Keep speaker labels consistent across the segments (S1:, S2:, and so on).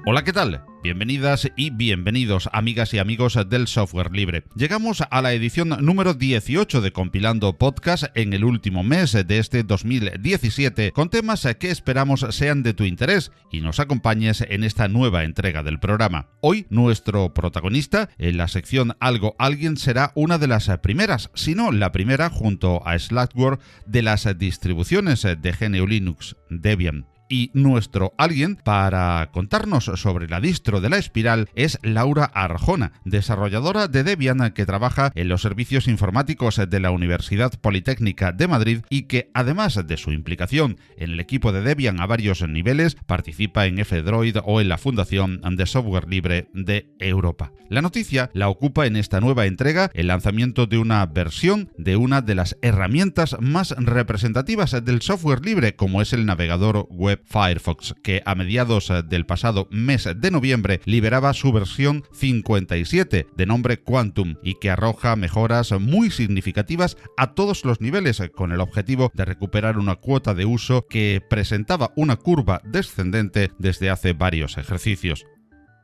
S1: Hola, ¿qué tal? Bienvenidas y bienvenidos, amigas y amigos del software libre. Llegamos a la edición número 18 de Compilando Podcast en el último mes de este 2017, con temas que esperamos sean de tu interés y nos acompañes en esta nueva entrega del programa. Hoy, nuestro protagonista en la sección Algo Alguien será una de las primeras, si no la primera, junto a Slackware, de las distribuciones de GNU Linux Debian. Y nuestro alguien para contarnos sobre la distro de la espiral es Laura Arjona, desarrolladora de Debian que trabaja en los servicios informáticos de la Universidad Politécnica de Madrid y que, además de su implicación en el equipo de Debian a varios niveles, participa en F-Droid o en la Fundación de Software Libre de Europa. La noticia la ocupa en esta nueva entrega el lanzamiento de una versión de una de las herramientas más representativas del software libre, como es el navegador web Firefox, que a mediados del pasado mes de noviembre liberaba su versión 57 de nombre Quantum y que arroja mejoras muy significativas a todos los niveles, con el objetivo de recuperar una cuota de uso que presentaba una curva descendente desde hace varios ejercicios.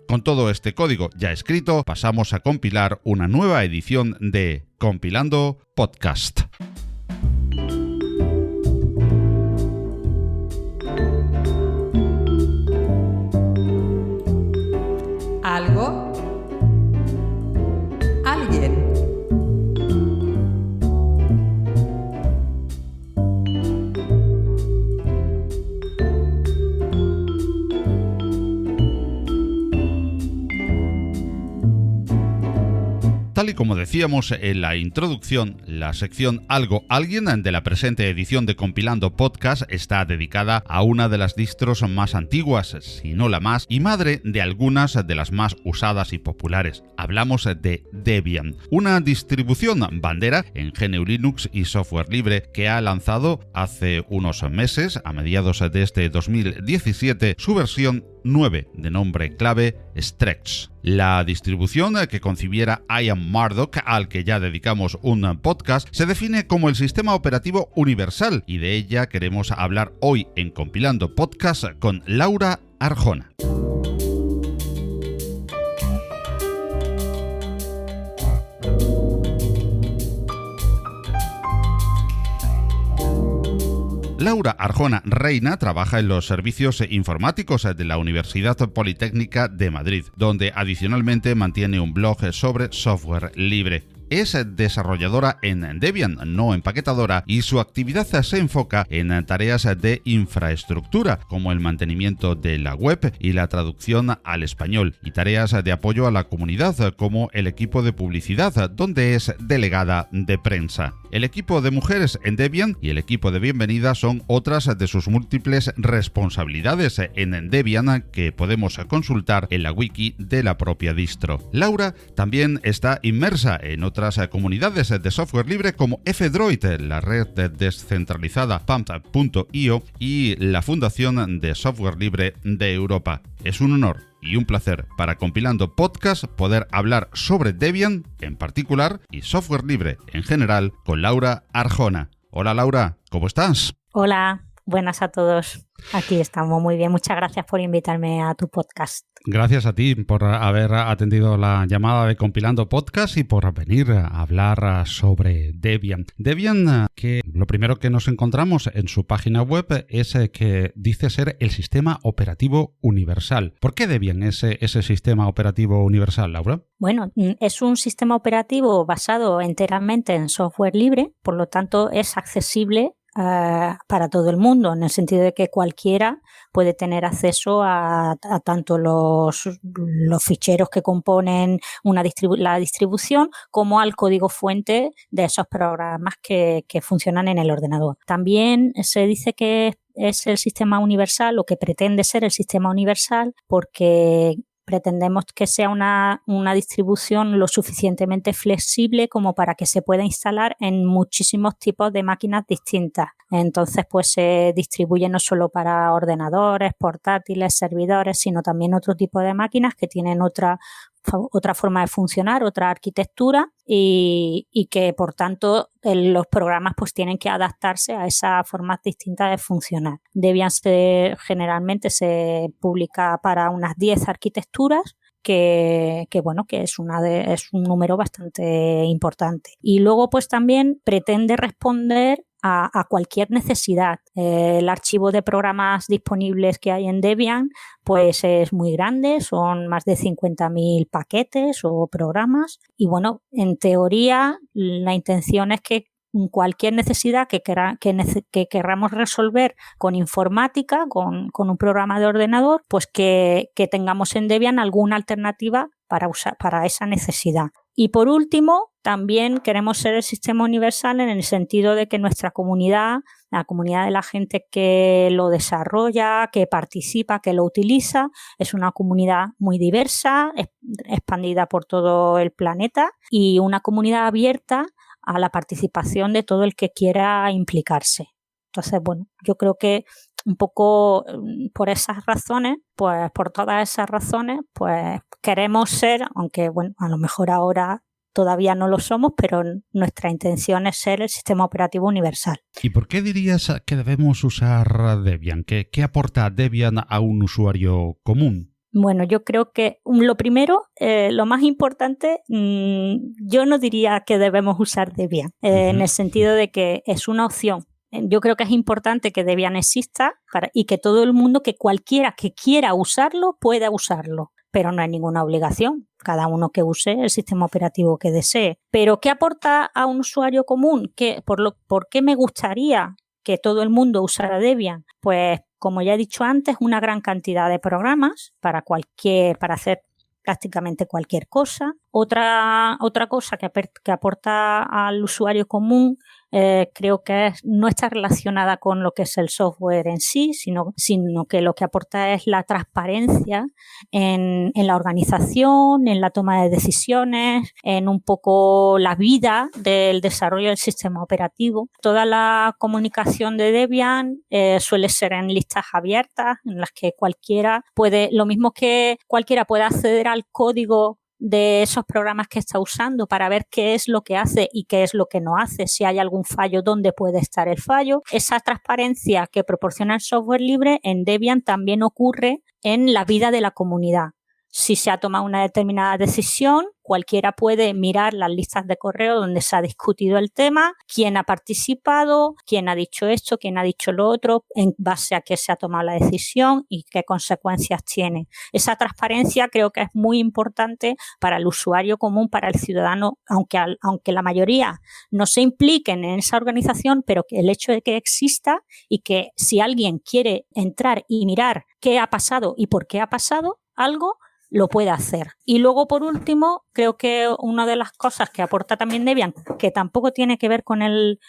S1: Con todo este código ya escrito, pasamos a compilar una nueva edición de Compilando Podcast.
S2: Algo, alguien.
S1: Tal y como decíamos en la introducción, la sección Algo Alguien de la presente edición de Compilando Podcast está dedicada a una de las distros más antiguas, si no la más, y madre de algunas de las más usadas y populares. Hablamos de Debian, una distribución bandera en GNU Linux y software libre que ha lanzado hace unos meses, a mediados de este 2017, su versión 9 de nombre clave Stretch. La distribución que concibiera Ian Murdoch, al que ya dedicamos un podcast, se define como el sistema operativo universal y de ella queremos hablar hoy en Compilando Podcast con Laura Arjona. Laura Arjona Reina trabaja en los servicios informáticos de la Universidad Politécnica de Madrid, donde adicionalmente mantiene un blog sobre software libre. Es desarrolladora en Debian, no empaquetadora, y su actividad se enfoca en tareas de infraestructura, como el mantenimiento de la web y la traducción al español, y tareas de apoyo a la comunidad, como el equipo de publicidad, donde es delegada de prensa. El equipo de mujeres en Debian y el equipo de bienvenida son otras de sus múltiples responsabilidades en Debian que podemos consultar en la wiki de la propia distro. Laura también está inmersa en otras comunidades de software libre como F-Droid, la red descentralizada Pump.io y la Fundación de Software Libre de Europa. Es un honor y un placer para Compilando Podcast poder hablar sobre Debian en particular y software libre en general con Laura Arjona. Hola Laura, ¿cómo estás?
S3: Hola, buenas a todos. Aquí estamos muy bien. Muchas gracias por invitarme a tu podcast.
S1: Gracias a ti por haber atendido la llamada de Compilando Podcast y por venir a hablar sobre Debian. Debian, que lo primero que nos encontramos en su página web es que dice ser el sistema operativo universal. ¿Por qué Debian es ese sistema operativo universal, Laura?
S3: Bueno, es un sistema operativo basado enteramente en software libre, por lo tanto es accesible para todo el mundo, en el sentido de que cualquiera puede tener acceso a tanto los ficheros que componen la distribución como al código fuente de esos programas que funcionan en el ordenador. También se dice que es el sistema universal o que pretende ser el sistema universal porque pretendemos que sea una distribución lo suficientemente flexible como para que se pueda instalar en muchísimos tipos de máquinas distintas. Entonces, pues se distribuye no solo para ordenadores, portátiles, servidores, sino también otro tipo de máquinas que tienen otra forma de funcionar, otra arquitectura y que por tanto los programas pues tienen que adaptarse a esas formas distintas de funcionar. Debian generalmente se publica para unas 10 arquitecturas que es un número bastante importante. Y luego pues también pretende responder a cualquier necesidad. El archivo de programas disponibles que hay en Debian pues es muy grande, son más de 50.000 paquetes o programas y bueno, en teoría la intención es que cualquier necesidad que queramos resolver con informática, con un programa de ordenador, pues que tengamos en Debian alguna alternativa para usar para esa necesidad. Y por último, también queremos ser el sistema universal en el sentido de que nuestra comunidad, la comunidad de la gente que lo desarrolla, que participa, que lo utiliza, es una comunidad muy diversa, expandida por todo el planeta y una comunidad abierta a la participación de todo el que quiera implicarse. Entonces, bueno, yo creo que un poco por esas razones, pues por todas esas razones, pues queremos ser, aunque bueno, a lo mejor ahora todavía no lo somos, pero nuestra intención es ser el sistema operativo universal.
S1: ¿Y por qué dirías que debemos usar Debian? ¿Qué aporta Debian a un usuario común?
S3: Bueno, yo creo que lo primero, lo más importante, yo no diría que debemos usar Debian, en el sentido de que es una opción. Yo creo que es importante que Debian exista y que todo el mundo, que cualquiera que quiera usarlo, pueda usarlo. Pero no hay ninguna obligación. Cada uno que use el sistema operativo que desee. Pero ¿qué aporta a un usuario común? ¿Por qué me gustaría que todo el mundo usara Debian? Pues, como ya he dicho antes, una gran cantidad de programas para hacer prácticamente cualquier cosa. Otra cosa que aporta al usuario común creo que no está relacionada con lo que es el software en sí, sino que lo que aporta es la transparencia en la organización, en la toma de decisiones, en un poco la vida del desarrollo del sistema operativo. Toda la comunicación de Debian suele ser en listas abiertas, en las que lo mismo que cualquiera puede acceder al código de esos programas que está usando para ver qué es lo que hace y qué es lo que no hace, si hay algún fallo, dónde puede estar el fallo. Esa transparencia que proporciona el software libre en Debian también ocurre en la vida de la comunidad. Si se ha tomado una determinada decisión, cualquiera puede mirar las listas de correo donde se ha discutido el tema, quién ha participado, quién ha dicho esto, quién ha dicho lo otro, en base a qué se ha tomado la decisión y qué consecuencias tiene. Esa transparencia creo que es muy importante para el usuario común, para el ciudadano, aunque la mayoría no se impliquen en esa organización, pero que el hecho de que exista y que si alguien quiere entrar y mirar qué ha pasado y por qué ha pasado algo, lo puede hacer. Y luego, por último, creo que una de las cosas que aporta también Debian, que tampoco tiene que ver con el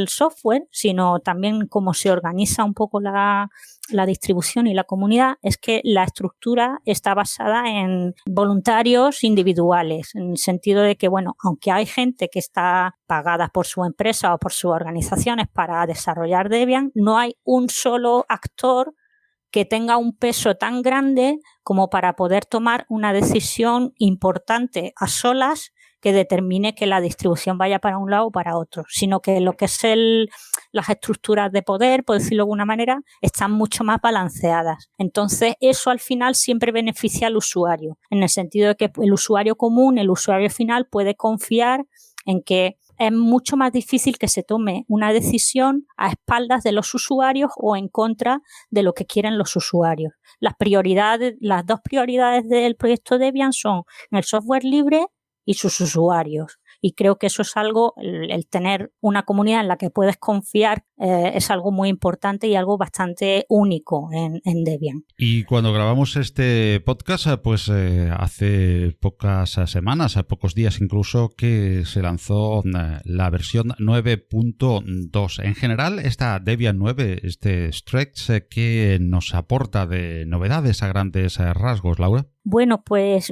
S3: software, sino también cómo se organiza un poco la distribución y la comunidad, es que la estructura está basada en voluntarios individuales, en el sentido de que, bueno, aunque hay gente que está pagada por su empresa o por sus organizaciones para desarrollar Debian, no hay un solo actor que tenga un peso tan grande como para poder tomar una decisión importante a solas que determine que la distribución vaya para un lado o para otro, sino que lo que es las estructuras de poder, por decirlo de alguna manera, están mucho más balanceadas. Entonces, eso al final siempre beneficia al usuario, en el sentido de que el usuario común, el usuario final, puede confiar en que es mucho más difícil que se tome una decisión a espaldas de los usuarios o en contra de lo que quieren los usuarios. Las dos prioridades del proyecto Debian son el software libre y sus usuarios. Y creo que eso es algo, el tener una comunidad en la que puedes confiar es algo muy importante y algo bastante único en Debian.
S1: Y cuando grabamos este podcast, pues hace pocas semanas, pocos días incluso, que se lanzó la versión 9.2. En general, esta Debian 9, este Stretch, ¿qué nos aporta de novedades a grandes rasgos, Laura?
S3: Bueno, pues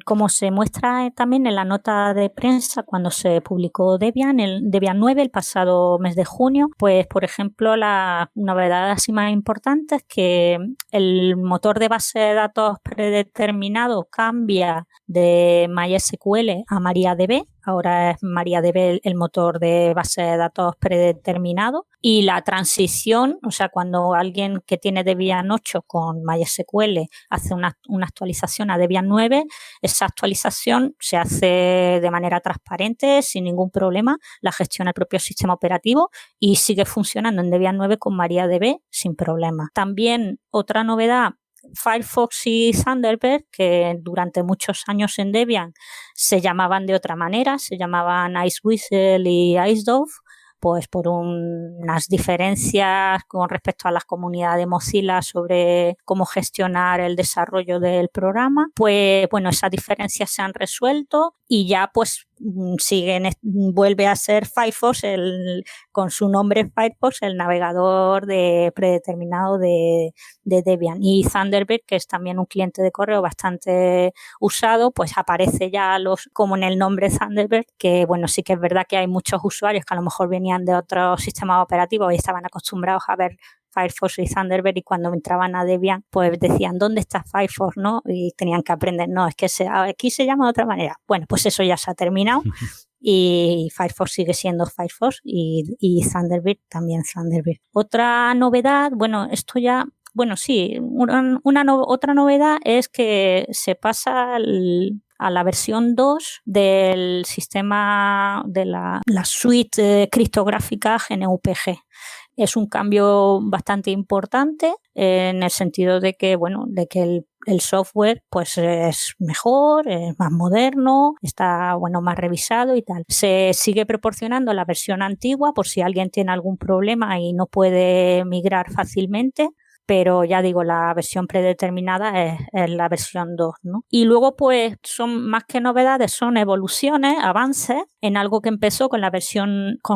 S3: como se muestra también en la nota de prensa cuando se publicó Debian, el Debian 9 el pasado mes de junio, pues por ejemplo la novedad así más importante es que el motor de base de datos predeterminado cambia de MySQL a MariaDB. Ahora es MariaDB el motor de base de datos predeterminado y la transición, o sea, cuando alguien que tiene Debian 8 con MySQL hace una actualización a Debian 9, esa actualización se hace de manera transparente, sin ningún problema, la gestiona el propio sistema operativo y sigue funcionando en Debian 9 con MariaDB sin problema. También otra novedad, Firefox y Thunderbird, que durante muchos años en Debian se llamaban de otra manera, se llamaban IceWhistle y IceDove, pues por unas diferencias con respecto a las comunidades de Mozilla sobre cómo gestionar el desarrollo del programa, pues bueno, esas diferencias se han resuelto y ya pues vuelve a ser Firefox con su nombre Firefox, el navegador predeterminado de Debian. Y Thunderbird, que es también un cliente de correo bastante usado, pues aparece ya como en el nombre Thunderbird, que bueno, sí que es verdad que hay muchos usuarios que a lo mejor venían de otros sistemas operativos y estaban acostumbrados a ver Firefox y Thunderbird y cuando entraban a Debian pues decían ¿dónde está Firefox? ¿No? Y tenían que aprender, no, es que aquí se llama de otra manera. Bueno, pues eso ya se ha terminado y Firefox sigue siendo Firefox y Thunderbird también Thunderbird. Otra novedad, bueno, esto ya, bueno, sí, otra novedad es que se pasa a la versión 2 del sistema de la suite criptográfica GNU-PG. Es un cambio bastante importante en el sentido de que, bueno, de que el software pues es mejor, es más moderno, está bueno más revisado y tal. Se sigue proporcionando la versión antigua por si alguien tiene algún problema y no puede migrar fácilmente. Pero ya digo, la versión predeterminada es la versión 2, ¿no? Y luego, pues, son más que novedades, son evoluciones, avances en algo que empezó con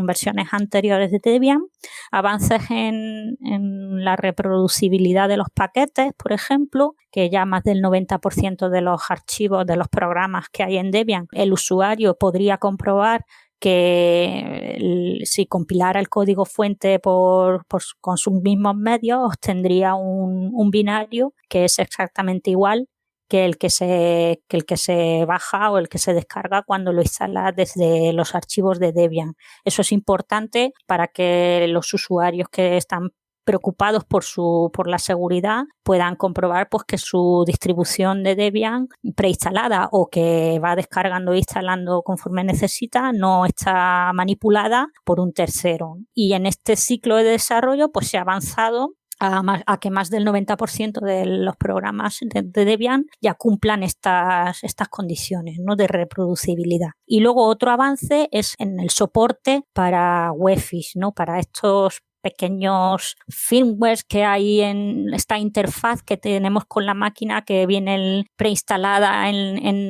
S3: versiones anteriores de Debian, avances en la reproducibilidad de los paquetes, por ejemplo, que ya más del 90% de los archivos de los programas que hay en Debian, el usuario podría comprobar que si compilara el código fuente con sus mismos medios obtendría un binario que es exactamente igual que el que se baja o el que se descarga cuando lo instala desde los archivos de Debian. Eso es importante para que los usuarios que están preocupados por la seguridad puedan comprobar pues que su distribución de Debian preinstalada o que va descargando e instalando conforme necesita no está manipulada por un tercero. Y en este ciclo de desarrollo pues se ha avanzado a que más del 90% de los programas de Debian ya cumplan estas condiciones, ¿no?, de reproducibilidad. Y luego otro avance es en el soporte para UEFIs, ¿no?, para estos pequeños firmwares que hay en esta interfaz que tenemos con la máquina que viene preinstalada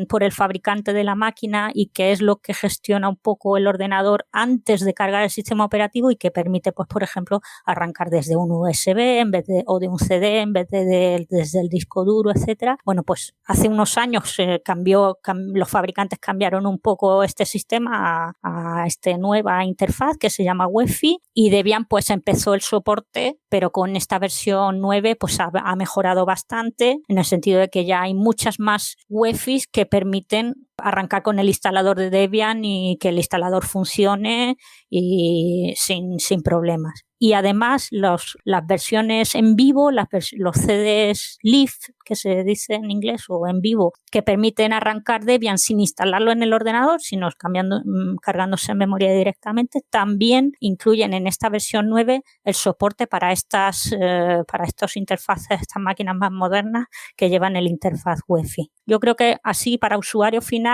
S3: por el fabricante de la máquina y que es lo que gestiona un poco el ordenador antes de cargar el sistema operativo y que permite, pues por ejemplo, arrancar desde un USB o de un CD en vez de desde el disco duro, etcétera. Bueno, pues hace unos años los fabricantes cambiaron un poco este sistema a esta nueva interfaz que se llama UEFI y Debian pues empezó el soporte, pero con esta versión 9 pues ha mejorado bastante en el sentido de que ya hay muchas más UEFIs que permiten arrancar con el instalador de Debian y que el instalador funcione y sin problemas. Y además las versiones en vivo, los CDs live, que se dice en inglés, o en vivo, que permiten arrancar Debian sin instalarlo en el ordenador, sino cargándose en memoria directamente, también incluyen en esta versión 9 el soporte para estos interfaces, estas máquinas más modernas que llevan el interfaz UEFI. Yo creo que así para usuario final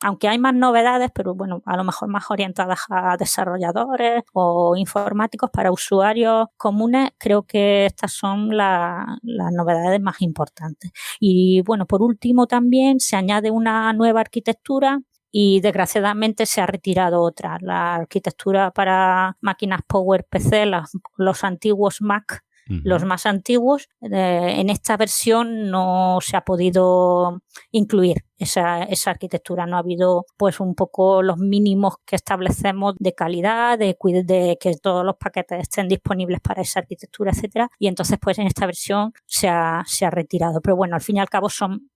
S3: aunque hay más novedades, pero bueno, a lo mejor más orientadas a desarrolladores o informáticos. Para usuarios comunes, creo que estas son las novedades más importantes. Y bueno, por último también se añade una nueva arquitectura y desgraciadamente se ha retirado otra. La arquitectura para máquinas PowerPC, los antiguos Mac, los más antiguos, en esta versión no se ha podido incluir esa arquitectura. No ha habido pues un poco los mínimos que establecemos de calidad, de que todos los paquetes estén disponibles para esa arquitectura, etcétera. Y entonces pues en esta versión se ha retirado. Pero bueno, al fin y al cabo son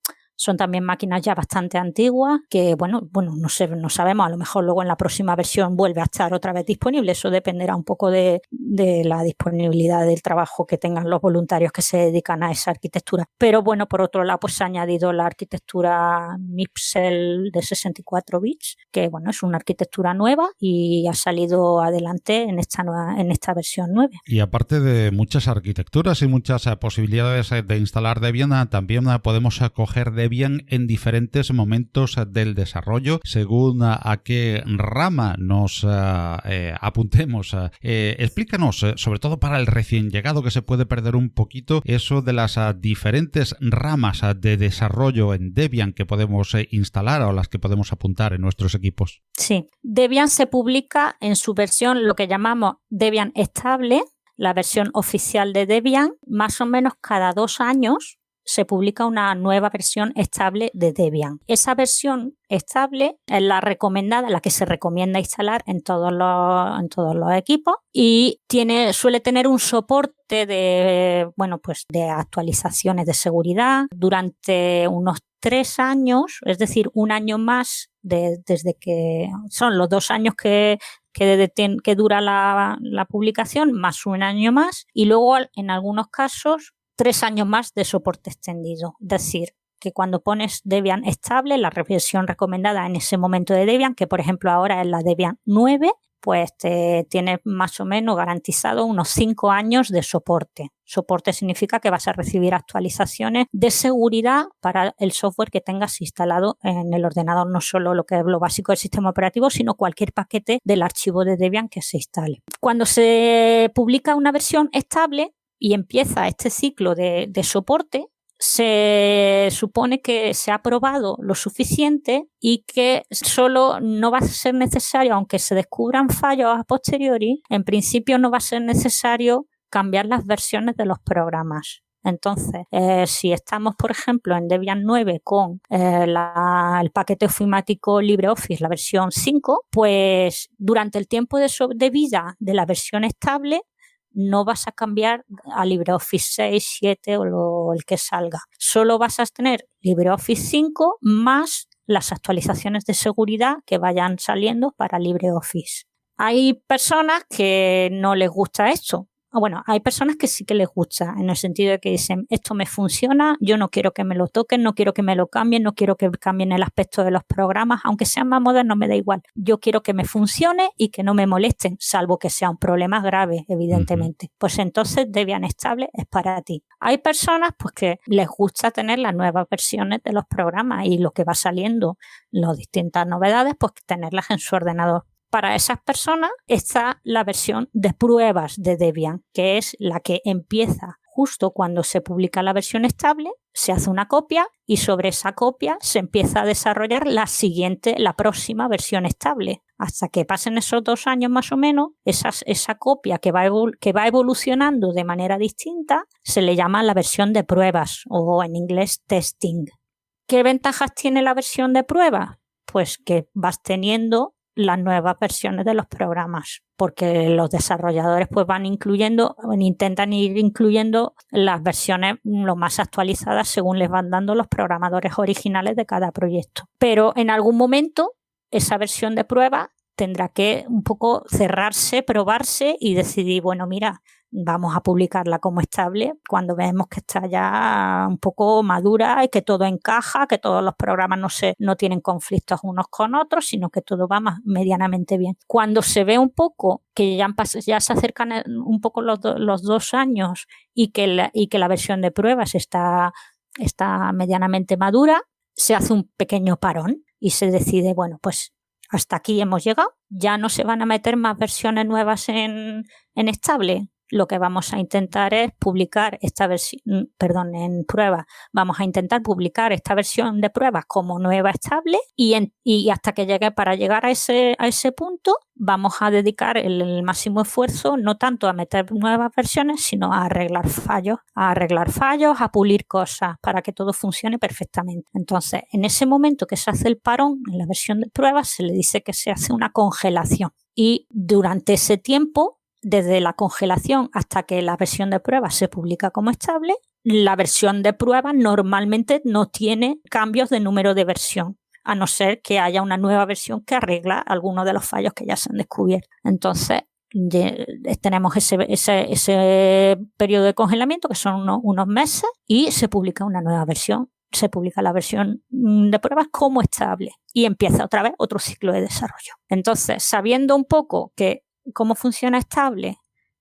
S3: también máquinas ya bastante antiguas que, bueno, no sé, no sabemos, a lo mejor luego en la próxima versión vuelve a estar otra vez disponible. Eso dependerá un poco de la disponibilidad del trabajo que tengan los voluntarios que se dedican a esa arquitectura. Pero bueno, por otro lado, pues se ha añadido la arquitectura MIPSEL de 64 bits, que bueno, es una arquitectura nueva y ha salido adelante en esta versión 9.
S1: Y aparte de muchas arquitecturas y muchas posibilidades de instalar Debian, también podemos coger Debian en diferentes momentos del desarrollo, según a qué rama nos apuntemos. Explícanos, sobre todo para el recién llegado, que se puede perder un poquito, eso de las diferentes ramas de desarrollo en Debian que podemos instalar o las que podemos apuntar en nuestros equipos.
S3: Sí, Debian se publica en su versión, lo que llamamos Debian estable, la versión oficial de Debian. Más o menos cada 2 años se publica una nueva versión estable de Debian. Esa versión estable es la recomendada, la que se recomienda instalar en todos los equipos, y suele tener un soporte de actualizaciones de seguridad durante unos 3 años, es decir, un año más desde que son los 2 años que dura la publicación, más un año más, y luego en algunos casos 3 años más de soporte extendido. Es decir, que cuando pones Debian estable, la versión recomendada en ese momento de Debian, que por ejemplo ahora es la Debian 9, pues te tienes más o menos garantizado unos 5 años de soporte. Soporte significa que vas a recibir actualizaciones de seguridad para el software que tengas instalado en el ordenador, no solo lo que es lo básico del sistema operativo, sino cualquier paquete del archivo de Debian que se instale. Cuando se publica una versión estable y empieza este ciclo de soporte, se supone que se ha probado lo suficiente y que solo no va a ser necesario, aunque se descubran fallos a posteriori, en principio no va a ser necesario cambiar las versiones de los programas. Entonces, si estamos, por ejemplo, en Debian 9 con el paquete ofimático LibreOffice, la versión 5, pues durante el tiempo de vida de la versión estable, no vas a cambiar a LibreOffice 6, 7 o el que salga. Solo vas a tener LibreOffice 5 más las actualizaciones de seguridad que vayan saliendo para LibreOffice. Hay personas que no les gusta esto. Bueno, hay personas que sí que les gusta, en el sentido de que dicen, esto me funciona, yo no quiero que me lo toquen, no quiero que me lo cambien, no quiero que cambien el aspecto de los programas, aunque sean más modernos me da igual. Yo quiero que me funcione y que no me molesten, salvo que sea un problema grave, evidentemente. Pues entonces Debian estable es para ti. Hay personas pues que les gusta tener las nuevas versiones de los programas y lo que va saliendo, las distintas novedades, pues tenerlas en su ordenador. Para esas personas está la versión de pruebas de Debian, que es la que empieza justo cuando se publica la versión estable, se hace una copia y sobre esa copia se empieza a desarrollar la próxima versión estable. Hasta que pasen esos 2 años más o menos, esa copia que va evolucionando de manera distinta se le llama la versión de pruebas o en inglés testing. ¿Qué ventajas tiene la versión de pruebas? Pues que vas teniendo las nuevas versiones de los programas, porque los desarrolladores pues intentan ir incluyendo las versiones lo más actualizadas según les van dando los programadores originales de cada proyecto. Pero en algún momento esa versión de prueba tendrá que un poco cerrarse, probarse y decidir, bueno, mira, vamos a publicarla como estable cuando vemos que está ya un poco madura y que todo encaja, que todos los programas no tienen conflictos unos con otros, sino que todo va medianamente bien. Cuando se ve un poco que ya se acercan un poco los 2 años y que la versión de pruebas está medianamente madura, se hace un pequeño parón y se decide, bueno, pues hasta aquí hemos llegado, ya no se van a meter más versiones nuevas en estable. Lo que vamos a intentar es publicar esta versión, en prueba, vamos a intentar publicar esta versión de pruebas como nueva estable y hasta que llegue, para llegar a ese punto, vamos a dedicar el máximo esfuerzo no tanto a meter nuevas versiones, sino a arreglar fallos, a pulir cosas para que todo funcione perfectamente. Entonces, en ese momento que se hace el parón en la versión de pruebas, se le dice que se hace una congelación y durante ese tiempo, desde la congelación hasta que la versión de prueba se publica como estable, la versión de prueba normalmente no tiene cambios de número de versión, a no ser que haya una nueva versión que arregla algunos de los fallos que ya se han descubierto. Entonces, tenemos ese periodo de congelamiento, que son unos meses, y se publica una nueva versión. Se publica la versión de pruebas como estable y empieza otra vez otro ciclo de desarrollo. Entonces, sabiendo un poco cómo funciona estable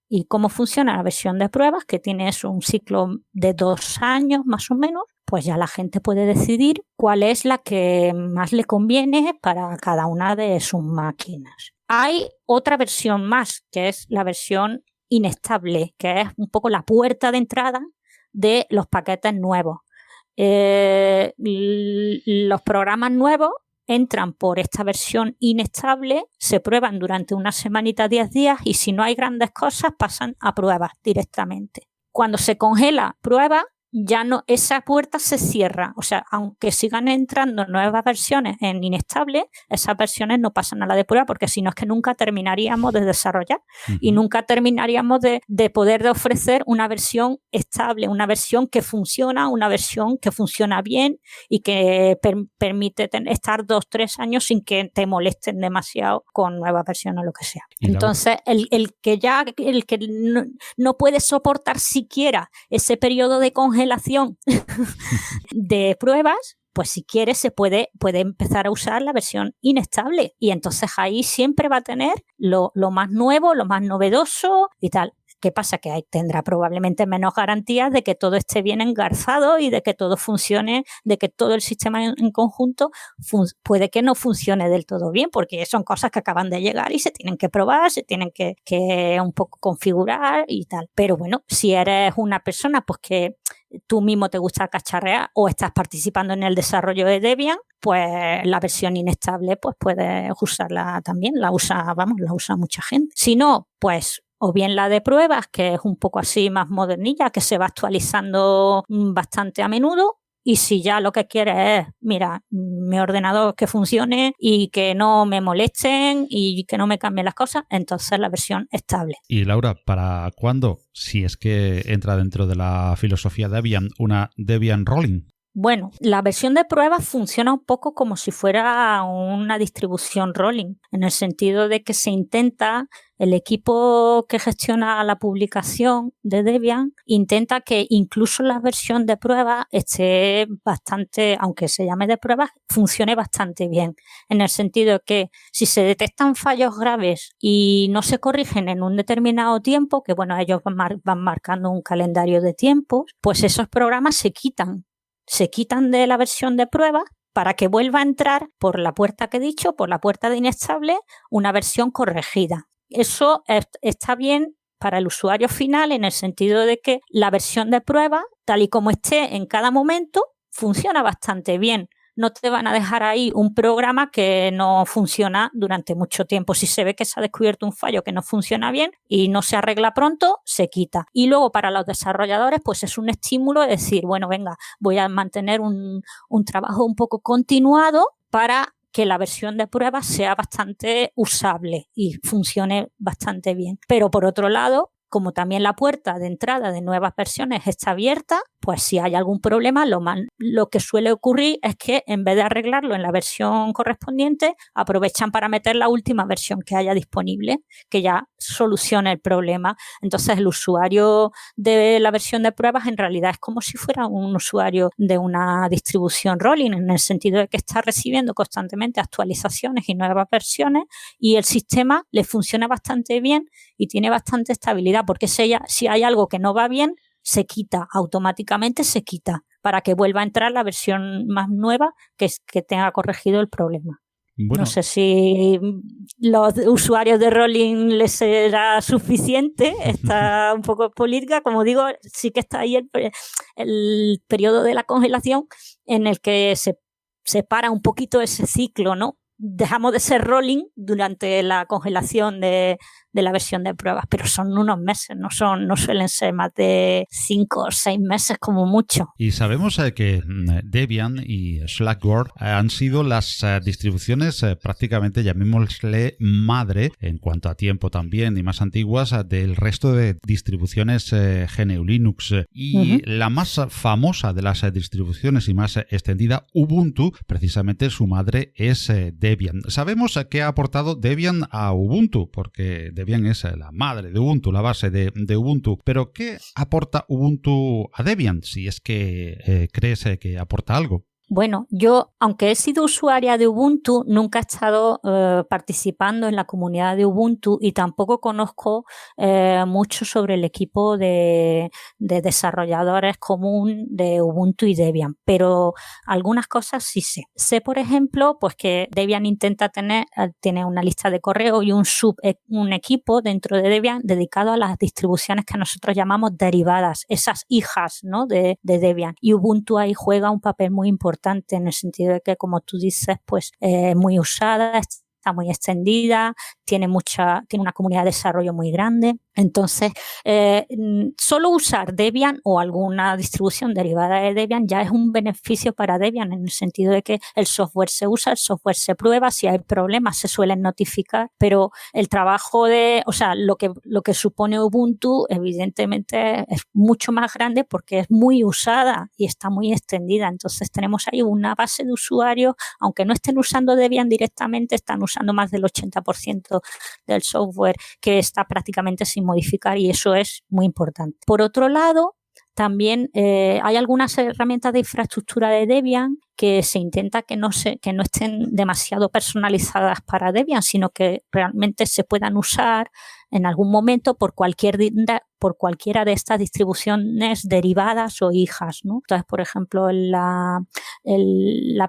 S3: y cómo funciona la versión de pruebas, que tiene eso, un ciclo de 2 años más o menos, pues ya la gente puede decidir cuál es la que más le conviene para cada una de sus máquinas. Hay otra versión más, que es la versión inestable, que es un poco la puerta de entrada de los paquetes nuevos. Los programas nuevos entran por esta versión inestable, se prueban durante una semanita, 10 días, y si no hay grandes cosas pasan a pruebas directamente. Cuando se congela prueba, ya no, esa puerta se cierra. O sea, aunque sigan entrando nuevas versiones en inestable, esas versiones no pasan a la de prueba, porque si no es que nunca terminaríamos de desarrollar y nunca terminaríamos de poder ofrecer una versión estable, una versión que funciona, una versión que funciona bien y que permite estar 2-3 años sin que te molesten demasiado con nuevas versiones o lo que sea. Entonces, el que no puede soportar siquiera ese periodo de congelación de pruebas, pues si quiere se puede empezar a usar la versión inestable, y entonces ahí siempre va a tener lo más nuevo, lo más novedoso y tal. ¿Qué pasa? Que ahí tendrá probablemente menos garantías de que todo esté bien engarzado y de que todo funcione, de que todo el sistema en conjunto puede que no funcione del todo bien, porque son cosas que acaban de llegar y se tienen que probar, se tienen que un poco configurar y tal. Pero bueno, si eres una persona pues que tú mismo te gusta cacharrear o estás participando en el desarrollo de Debian, pues la versión inestable pues puedes usarla también, la usa mucha gente. Si no, pues o bien la de pruebas, que es un poco así más modernilla, que se va actualizando bastante a menudo. Y si ya lo que quieres es, mira, mi ordenador que funcione y que no me molesten y que no me cambien las cosas, entonces la versión estable.
S1: Y Laura, ¿para cuándo, si es que entra dentro de la filosofía Debian, una Debian Rolling?
S3: Bueno, la versión de pruebas funciona un poco como si fuera una distribución rolling, en el sentido de que se intenta, el equipo que gestiona la publicación de Debian intenta que incluso la versión de pruebas esté bastante, aunque se llame de pruebas, funcione bastante bien, en el sentido de que si se detectan fallos graves y no se corrigen en un determinado tiempo, que bueno, ellos van marcando un calendario de tiempos, pues esos programas se quitan de la versión de prueba para que vuelva a entrar por la puerta que he dicho, por la puerta de inestable, una versión corregida. Eso está bien para el usuario final, en el sentido de que la versión de prueba, tal y como esté en cada momento, funciona bastante bien. No te van a dejar ahí un programa que no funciona durante mucho tiempo. Si se ve que se ha descubierto un fallo que no funciona bien y no se arregla pronto, se quita. Y luego para los desarrolladores pues es un estímulo de decir, bueno, venga, voy a mantener un trabajo un poco continuado para que la versión de prueba sea bastante usable y funcione bastante bien. Pero por otro lado, como también la puerta de entrada de nuevas versiones está abierta, pues si hay algún problema, lo que suele ocurrir es que en vez de arreglarlo en la versión correspondiente, aprovechan para meter la última versión que haya disponible, que ya solucione el problema. Entonces el usuario de la versión de pruebas en realidad es como si fuera un usuario de una distribución rolling, en el sentido de que está recibiendo constantemente actualizaciones y nuevas versiones, y el sistema le funciona bastante bien y tiene bastante estabilidad, porque si hay algo que no va bien, se quita, automáticamente se quita, para que vuelva a entrar la versión más nueva que tenga corregido el problema. Bueno, no sé si los usuarios de Rolling les será suficiente. Está un poco política. Como digo, sí que está ahí el periodo de la congelación en el que se para un poquito ese ciclo, ¿no? Dejamos de ser Rolling durante la congelación de la versión de pruebas, pero son unos meses, no suelen ser más de 5 o 6 meses como mucho.
S1: Y sabemos que Debian y Slackware han sido las distribuciones prácticamente, llamémosle madre, en cuanto a tiempo también y más antiguas, del resto de distribuciones GNU Linux. Y la más famosa de las distribuciones y más extendida, Ubuntu, precisamente su madre es Debian. Sabemos qué ha aportado Debian a Ubuntu, porque Debian es la madre de Ubuntu, la base de Ubuntu. Pero ¿qué aporta Ubuntu a Debian? Si es que crees que aporta algo.
S3: Bueno, yo, aunque he sido usuaria de Ubuntu, nunca he estado participando en la comunidad de Ubuntu y tampoco conozco mucho sobre el equipo de desarrolladores común de Ubuntu y Debian, pero algunas cosas sí sé. Sé, por ejemplo, pues que Debian tiene una lista de correo y un equipo dentro de Debian dedicado a las distribuciones que nosotros llamamos derivadas, esas hijas, ¿no? de Debian. Y Ubuntu ahí juega un papel muy importante en el sentido de que, como tú dices, pues muy usada, está muy extendida, tiene una comunidad de desarrollo muy grande. Entonces, solo usar Debian o alguna distribución derivada de Debian ya es un beneficio para Debian, en el sentido de que el software se usa, el software se prueba, si hay problemas se suelen notificar, pero el trabajo lo que supone Ubuntu evidentemente es mucho más grande porque es muy usada y está muy extendida. Entonces tenemos ahí una base de usuarios, aunque no estén usando Debian directamente, están usando más del 80% del software que está prácticamente sin modificar, y eso es muy importante. Por otro lado, también hay algunas herramientas de infraestructura de Debian que se intenta que no estén demasiado personalizadas para Debian, sino que realmente se puedan usar en algún momento por cualquiera de estas distribuciones derivadas o hijas, ¿no? Entonces, por ejemplo, la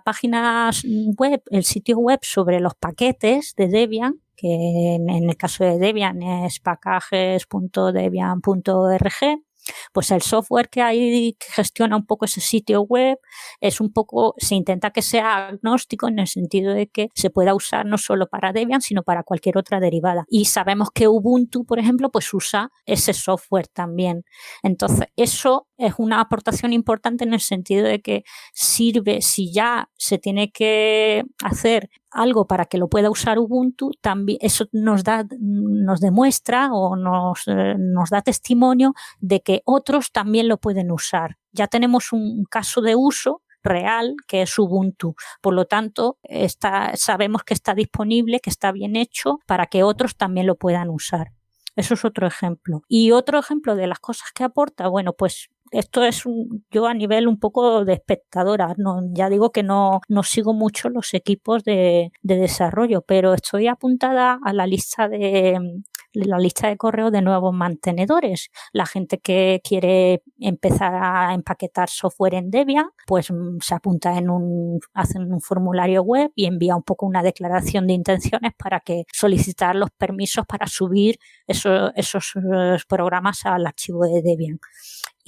S3: página web, el sitio web sobre los paquetes de Debian, que en el caso de Debian es packages.debian.org, pues el software que hay que gestiona un poco ese sitio web se intenta que sea agnóstico, en el sentido de que se pueda usar no solo para Debian, sino para cualquier otra derivada. Y sabemos que Ubuntu, por ejemplo, pues usa ese software también. Entonces, eso es una aportación importante en el sentido de que sirve, si ya se tiene que hacer algo para que lo pueda usar Ubuntu, también eso nos demuestra o nos da testimonio de que otros también lo pueden usar. Ya tenemos un caso de uso real que es Ubuntu. Por lo tanto, sabemos que está disponible, que está bien hecho para que otros también lo puedan usar. Eso es otro ejemplo. Y otro ejemplo de las cosas que aporta, bueno, pues esto es yo a nivel un poco de espectadora, ya digo que no sigo mucho los equipos de desarrollo, pero estoy apuntada a la lista de correo de nuevos mantenedores. La gente que quiere empezar a empaquetar software en Debian, pues se apunta hacen un formulario web y envía un poco una declaración de intenciones para que solicitar los permisos para subir esos programas al archivo de Debian.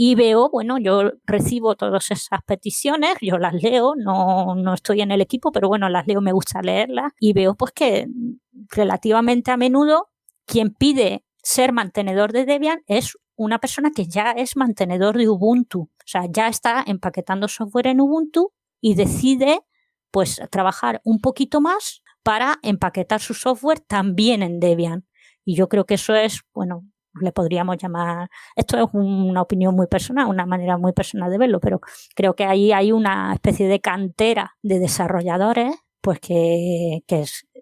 S3: Y veo, yo recibo todas esas peticiones, yo las leo, no estoy en el equipo, pero las leo, me gusta leerlas, y veo pues que relativamente a menudo quien pide ser mantenedor de Debian es una persona que ya es mantenedor de Ubuntu, o sea, ya está empaquetando software en Ubuntu y decide pues trabajar un poquito más para empaquetar su software también en Debian. Y yo creo que eso es, le podríamos llamar, esto es una opinión muy personal, una manera muy personal de verlo, pero creo que ahí hay una especie de cantera de desarrolladores pues que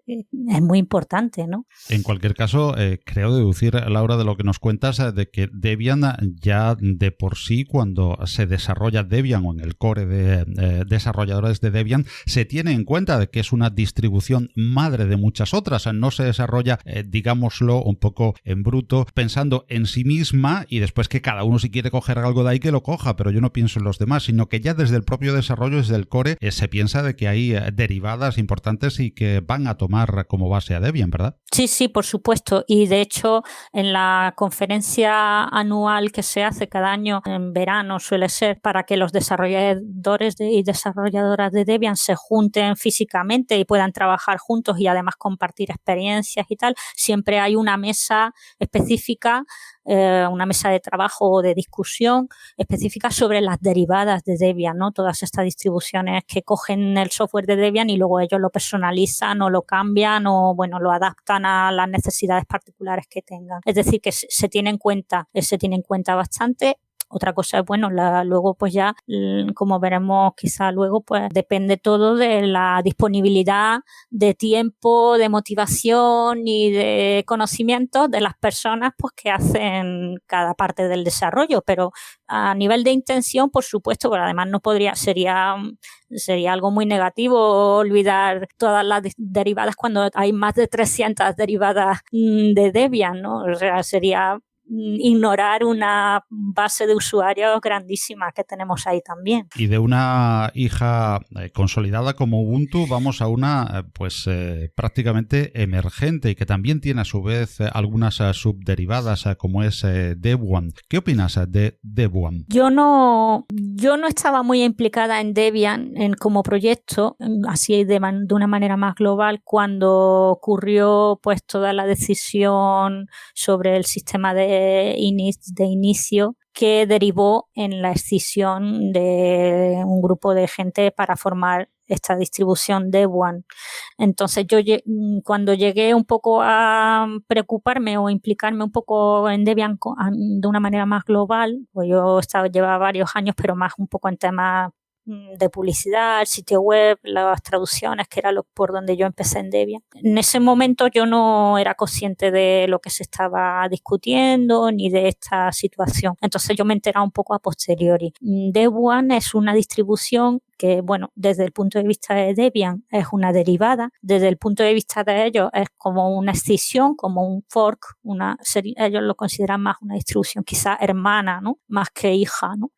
S3: es muy importante, ¿no?
S1: En cualquier caso, creo deducir, Laura, de lo que nos cuentas, de que Debian ya de por sí, cuando se desarrolla Debian o en el core de desarrolladores de Debian, se tiene en cuenta de que es una distribución madre de muchas otras. No se desarrolla, digámoslo un poco en bruto, pensando en sí misma y después que cada uno si quiere coger algo de ahí que lo coja, pero yo no pienso en los demás, sino que ya desde el propio desarrollo, desde el core, se piensa de que hay derivadas importantes y que van a tomar como base a Debian, ¿verdad?
S3: Sí, por supuesto. Y de hecho, en la conferencia anual que se hace cada año en verano suele ser para que los desarrolladores y desarrolladoras de Debian se junten físicamente y puedan trabajar juntos y además compartir experiencias y tal. Siempre hay una mesa específica, una mesa de trabajo o de discusión específica sobre las derivadas de Debian, ¿no? Todas estas distribuciones que cogen el software de Debian y luego ellos lo personalizan o lo cambian o, bueno, lo adaptan a las necesidades particulares que tengan. Es decir, que se tiene en cuenta bastante. Otra cosa es, bueno, luego pues ya, como veremos quizá luego, pues depende todo de la disponibilidad de tiempo, de motivación y de conocimiento de las personas pues que hacen cada parte del desarrollo, pero a nivel de intención, por supuesto, pero además no podría, sería algo muy negativo olvidar todas las derivadas cuando hay más de 300 derivadas de Debian, ¿no? O sea, sería ignorar una base de usuarios grandísima que tenemos ahí también.
S1: Y de una hija consolidada como Ubuntu vamos a una prácticamente emergente y que también tiene a su vez algunas subderivadas como es Devuan. ¿Qué opinas de Devuan?
S3: Yo no estaba muy implicada en Debian como proyecto, así de una manera más global, cuando ocurrió pues toda la decisión sobre el sistema de inicio que derivó en la escisión de un grupo de gente para formar esta distribución Devuan. Entonces yo cuando llegué un poco a preocuparme o implicarme un poco en Debian de una manera más global, pues yo llevaba varios años, pero más un poco en temas de publicidad, el sitio web, las traducciones, que era por donde yo empecé en Debian. En ese momento yo no era consciente de lo que se estaba discutiendo ni de esta situación. Entonces yo me enteraba un poco a posteriori. Devuan es una distribución que, bueno, desde el punto de vista de Debian es una derivada, desde el punto de vista de ellos es como una escisión, como un fork, ellos lo consideran más una distribución quizá hermana, ¿no? Más que hija, ¿no?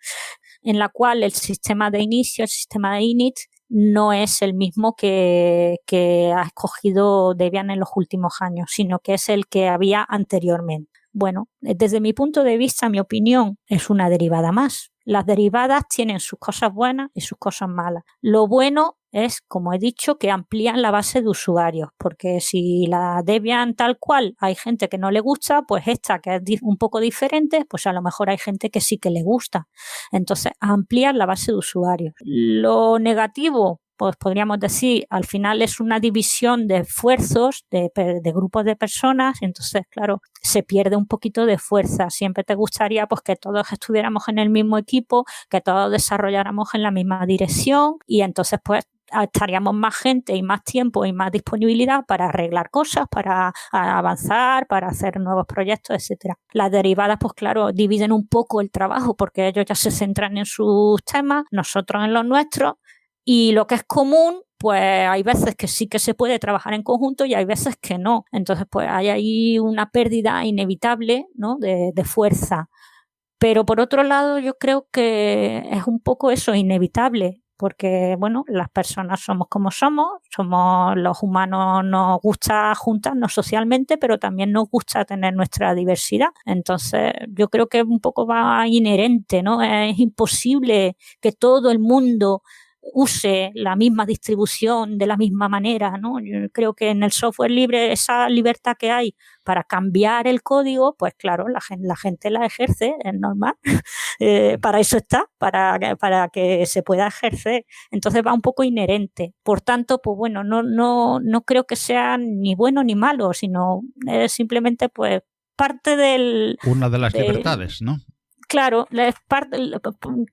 S3: En la cual el sistema de inicio, el sistema de init, no es el mismo que ha escogido Debian en los últimos años, sino que es el que había anteriormente. Bueno, desde mi punto de vista, mi opinión, es una derivada más. Las derivadas tienen sus cosas buenas y sus cosas malas. Lo bueno es, como he dicho, que amplían la base de usuarios, porque si la Debian tal cual hay gente que no le gusta, pues esta que es un poco diferente, pues a lo mejor hay gente que sí que le gusta. Entonces, amplían la base de usuarios. Lo negativo, pues podríamos decir, al final es una división de esfuerzos de grupos de personas, entonces, claro, se pierde un poquito de fuerza. Siempre te gustaría pues que todos estuviéramos en el mismo equipo, que todos desarrolláramos en la misma dirección y entonces pues estaríamos más gente y más tiempo y más disponibilidad para arreglar cosas, para avanzar, para hacer nuevos proyectos, etcétera. Las derivadas, pues claro, dividen un poco el trabajo porque ellos ya se centran en sus temas, nosotros en los nuestros, y lo que es común, pues hay veces que sí que se puede trabajar en conjunto y hay veces que no. Entonces, pues hay ahí una pérdida inevitable, ¿no? de fuerza. Pero por otro lado, yo creo que es un poco eso, inevitable. Porque, bueno, las personas somos como somos los humanos, nos gusta juntarnos socialmente, pero también nos gusta tener nuestra diversidad. Entonces, yo creo que un poco va inherente, ¿no? Es imposible que todo el mundo use la misma distribución de la misma manera, ¿no? Yo creo que en el software libre esa libertad que hay para cambiar el código, pues claro, la gente la ejerce, es normal. Para eso está, para que se pueda ejercer. Entonces va un poco inherente. Por tanto, pues bueno, no creo que sea ni bueno ni malo, sino simplemente pues parte
S1: una de las libertades, ¿no?
S3: Claro,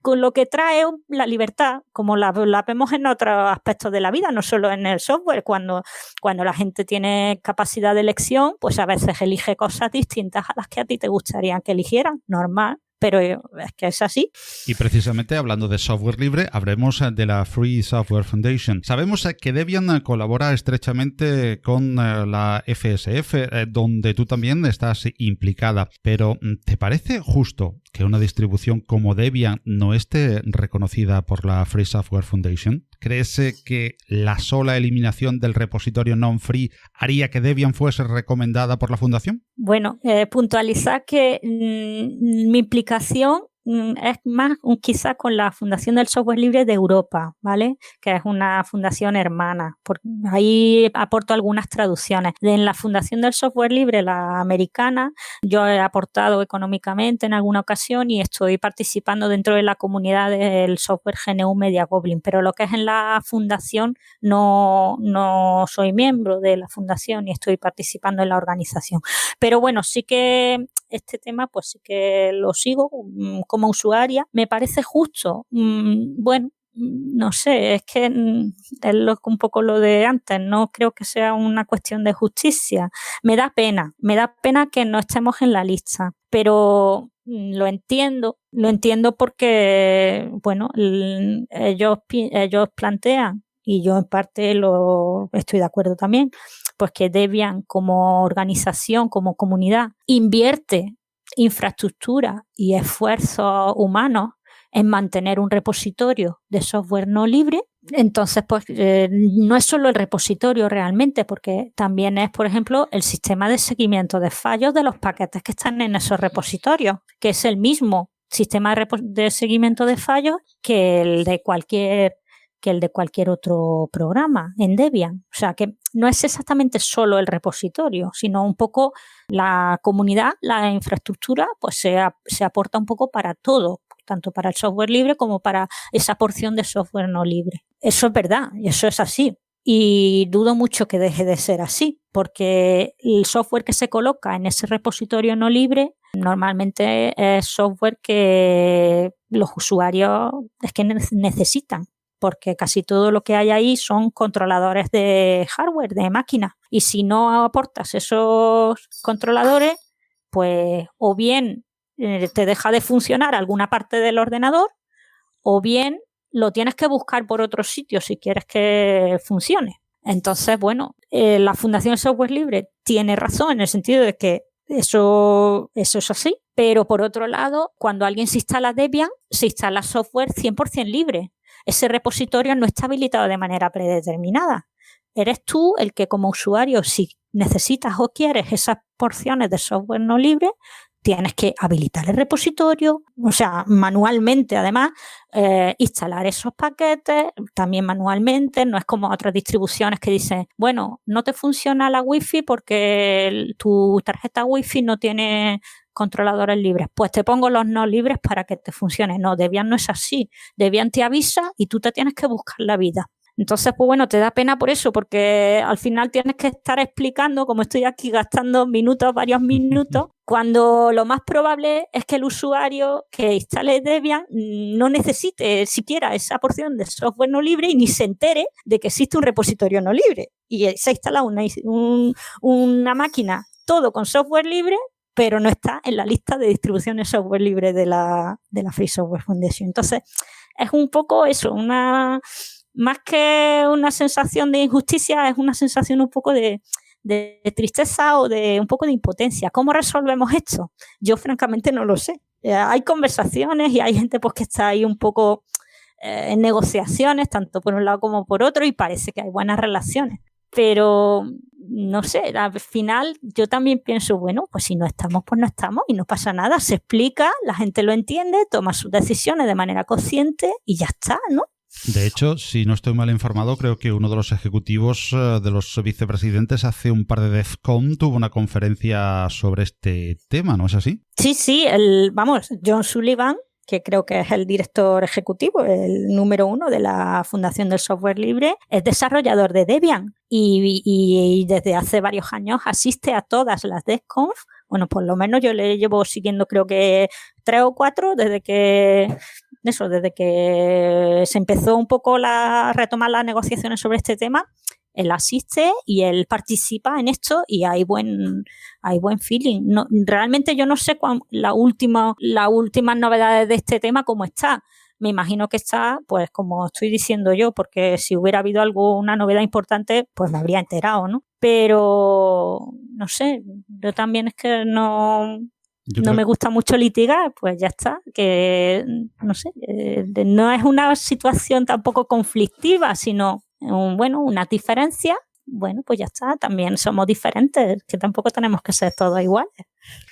S3: con lo que trae la libertad, como la vemos en otros aspectos de la vida, no solo en el software. Cuando la gente tiene capacidad de elección, pues a veces elige cosas distintas a las que a ti te gustaría que eligieran, normal. Pero es que es así.
S1: Y precisamente hablando de software libre, hablemos de la Free Software Foundation. Sabemos que Debian colabora estrechamente con la FSF, donde tú también estás implicada. Pero ¿te parece justo que una distribución como Debian no esté reconocida por la Free Software Foundation? ¿Crees que la sola eliminación del repositorio non-free haría que Debian fuese recomendada por la Fundación?
S3: Bueno, puntualizar que mi implicación es más quizás con la Fundación del Software Libre de Europa, ¿vale? Que es una fundación hermana. Ahí aporto algunas traducciones. En la Fundación del Software Libre, la americana, yo he aportado económicamente en alguna ocasión y estoy participando dentro de la comunidad del software GNU Media Goblin, pero lo que es en la fundación no soy miembro de la fundación y estoy participando en la organización. Pero bueno, sí que este tema pues sí que lo sigo como usuaria. Me parece justo. Bueno, no sé, es que es un poco lo de antes. No creo que sea una cuestión de justicia. Me da pena que no estemos en la lista, pero lo entiendo porque, bueno, ellos plantean, y yo en parte lo estoy de acuerdo también, pues que Debian como organización, como comunidad, invierte infraestructura y esfuerzos humanos en mantener un repositorio de software no libre. Entonces, pues no es solo el repositorio realmente, porque también es, por ejemplo, el sistema de seguimiento de fallos de los paquetes que están en esos repositorios, que es el mismo sistema de seguimiento de fallos que el de cualquier otro programa en Debian. O sea, que no es exactamente solo el repositorio, sino un poco la comunidad, la infraestructura, pues se aporta un poco para todo, tanto para el software libre como para esa porción de software no libre. Eso es verdad, y eso es así. Y dudo mucho que deje de ser así, porque el software que se coloca en ese repositorio no libre normalmente es software que los usuarios es que necesitan, porque casi todo lo que hay ahí son controladores de hardware, de máquina. Y si no aportas esos controladores, pues o bien te deja de funcionar alguna parte del ordenador, o bien lo tienes que buscar por otro sitio si quieres que funcione. Entonces, bueno, la Fundación de Software Libre tiene razón en el sentido de que eso es así, pero por otro lado, cuando alguien se instala Debian, se instala software 100% libre. Ese repositorio no está habilitado de manera predeterminada. Eres tú el que como usuario, si necesitas o quieres esas porciones de software no libre, tienes que habilitar el repositorio, o sea, manualmente además, instalar esos paquetes también manualmente. No es como otras distribuciones que dicen, bueno, no te funciona la Wi-Fi porque tu tarjeta Wi-Fi no tiene controladores libres, pues te pongo los no libres para que te funcione. No, Debian no es así. Debian te avisa y tú te tienes que buscar la vida. Entonces, pues bueno, te da pena por eso, porque al final tienes que estar explicando, como estoy aquí gastando varios minutos, cuando lo más probable es que el usuario que instale Debian no necesite siquiera esa porción de software no libre y ni se entere de que existe un repositorio no libre. Y se ha instalado una máquina todo con software libre, pero no está en la lista de distribuciones software libre de la Free Software Foundation. Entonces, es un poco eso, más que una sensación de injusticia, es una sensación un poco de tristeza o de un poco de impotencia. ¿Cómo resolvemos esto? Yo francamente no lo sé. Hay conversaciones y hay gente pues que está ahí un poco en negociaciones, tanto por un lado como por otro, y parece que hay buenas relaciones. Pero no sé, al final yo también pienso, bueno, pues si no estamos, pues no estamos y no pasa nada. Se explica, la gente lo entiende, toma sus decisiones de manera consciente y ya está, ¿no?
S1: De hecho, si no estoy mal informado, creo que uno de los ejecutivos de los vicepresidentes hace un par de DEF CON tuvo una conferencia sobre este tema, ¿no es así?
S3: Sí, John Sullivan que creo que es el director ejecutivo, el número 1 de la Fundación del Software Libre, es desarrollador de Debian y desde hace varios años asiste a todas las DevConf. Bueno, por lo menos yo le llevo siguiendo creo que 3 o 4 desde que se empezó un poco a retomar las negociaciones sobre este tema. Él asiste y él participa en esto y hay buen feeling. No, realmente yo no sé las últimas novedades de este tema cómo está. Me imagino que está, pues como estoy diciendo yo, porque si hubiera habido una novedad importante, pues me habría enterado, ¿no? Pero no sé, yo también es que no me gusta mucho litigar, pues ya está, que no sé, no es una situación tampoco conflictiva, sino una diferencia, bueno, pues ya está, también somos diferentes, que tampoco tenemos que ser todos iguales.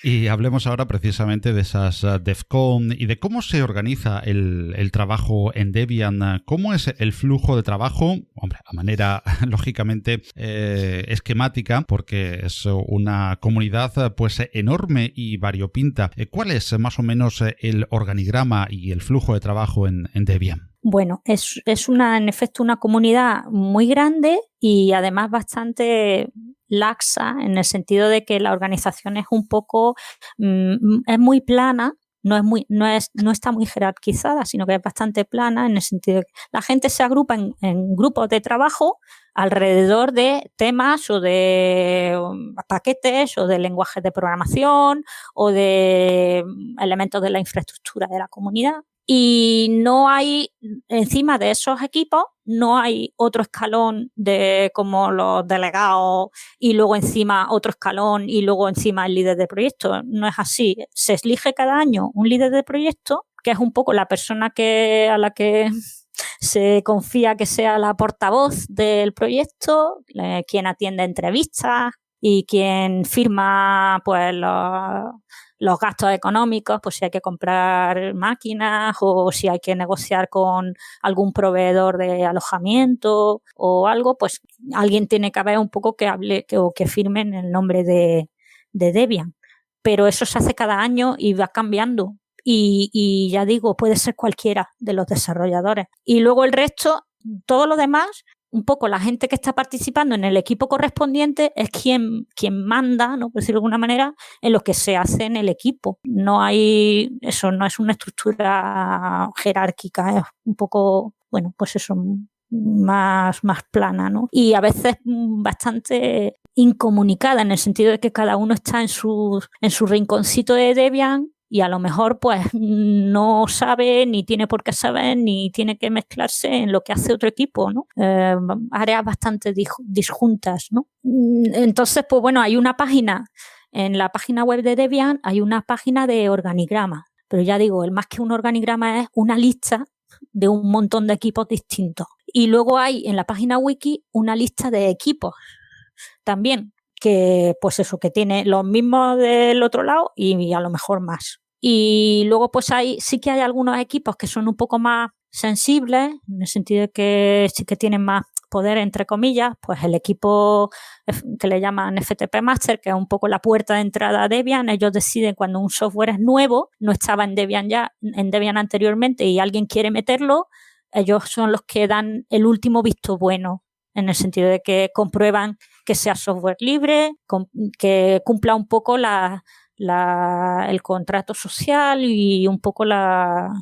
S1: Y hablemos ahora precisamente de esas DevCon y de cómo se organiza el trabajo en Debian. ¿Cómo es el flujo de trabajo? Hombre, a manera lógicamente esquemática, porque es una comunidad pues enorme y variopinta. ¿Cuál es más o menos el organigrama y el flujo de trabajo en Debian?
S3: Bueno, es en efecto una comunidad muy grande y además bastante laxa, en el sentido de que la organización es un poco, es muy plana, no está muy jerarquizada, sino que es bastante plana, en el sentido de que la gente se agrupa en grupos de trabajo alrededor de temas o de paquetes o de lenguajes de programación o de elementos de la infraestructura de la comunidad. Y no hay, encima de esos equipos, no hay otro escalón de como los delegados y luego encima otro escalón y luego encima el líder de proyecto. No es así. Se elige cada año un líder de proyecto, que es un poco la persona a la que se confía que sea la portavoz del proyecto, quien atiende entrevistas y quien firma pues los gastos económicos, pues si hay que comprar máquinas o si hay que negociar con algún proveedor de alojamiento o algo, pues alguien tiene que haber un poco que hable o que firme en el nombre de Debian. Pero eso se hace cada año y va cambiando. Y ya digo, puede ser cualquiera de los desarrolladores. Y luego el resto, todo lo demás, un poco la gente que está participando en el equipo correspondiente es quien manda, ¿no? Por decirlo de alguna manera, en lo que se hace en el equipo. Eso no es una estructura jerárquica, es un poco, bueno, pues eso, más plana, ¿no? Y a veces bastante incomunicada, en el sentido de que cada uno está en su rinconcito de Debian y a lo mejor pues no sabe, ni tiene por qué saber, ni tiene que mezclarse en lo que hace otro equipo, ¿no? Áreas bastante disjuntas, ¿no? Entonces, pues bueno, hay una página, en la página web de Debian hay una página de organigrama, pero ya digo, más que un organigrama es una lista de un montón de equipos distintos. Y luego hay en la página wiki una lista de equipos también, que pues eso, que tiene los mismos del otro lado y a lo mejor más. Y luego pues sí que hay algunos equipos que son un poco más sensibles, en el sentido de que sí que tienen más poder, entre comillas, pues el equipo que le llaman FTP Master, que es un poco la puerta de entrada a Debian. Ellos deciden cuando un software es nuevo, no estaba en Debian anteriormente y alguien quiere meterlo, ellos son los que dan el último visto bueno, en el sentido de que comprueban que sea software libre, que cumpla un poco el contrato social y un poco las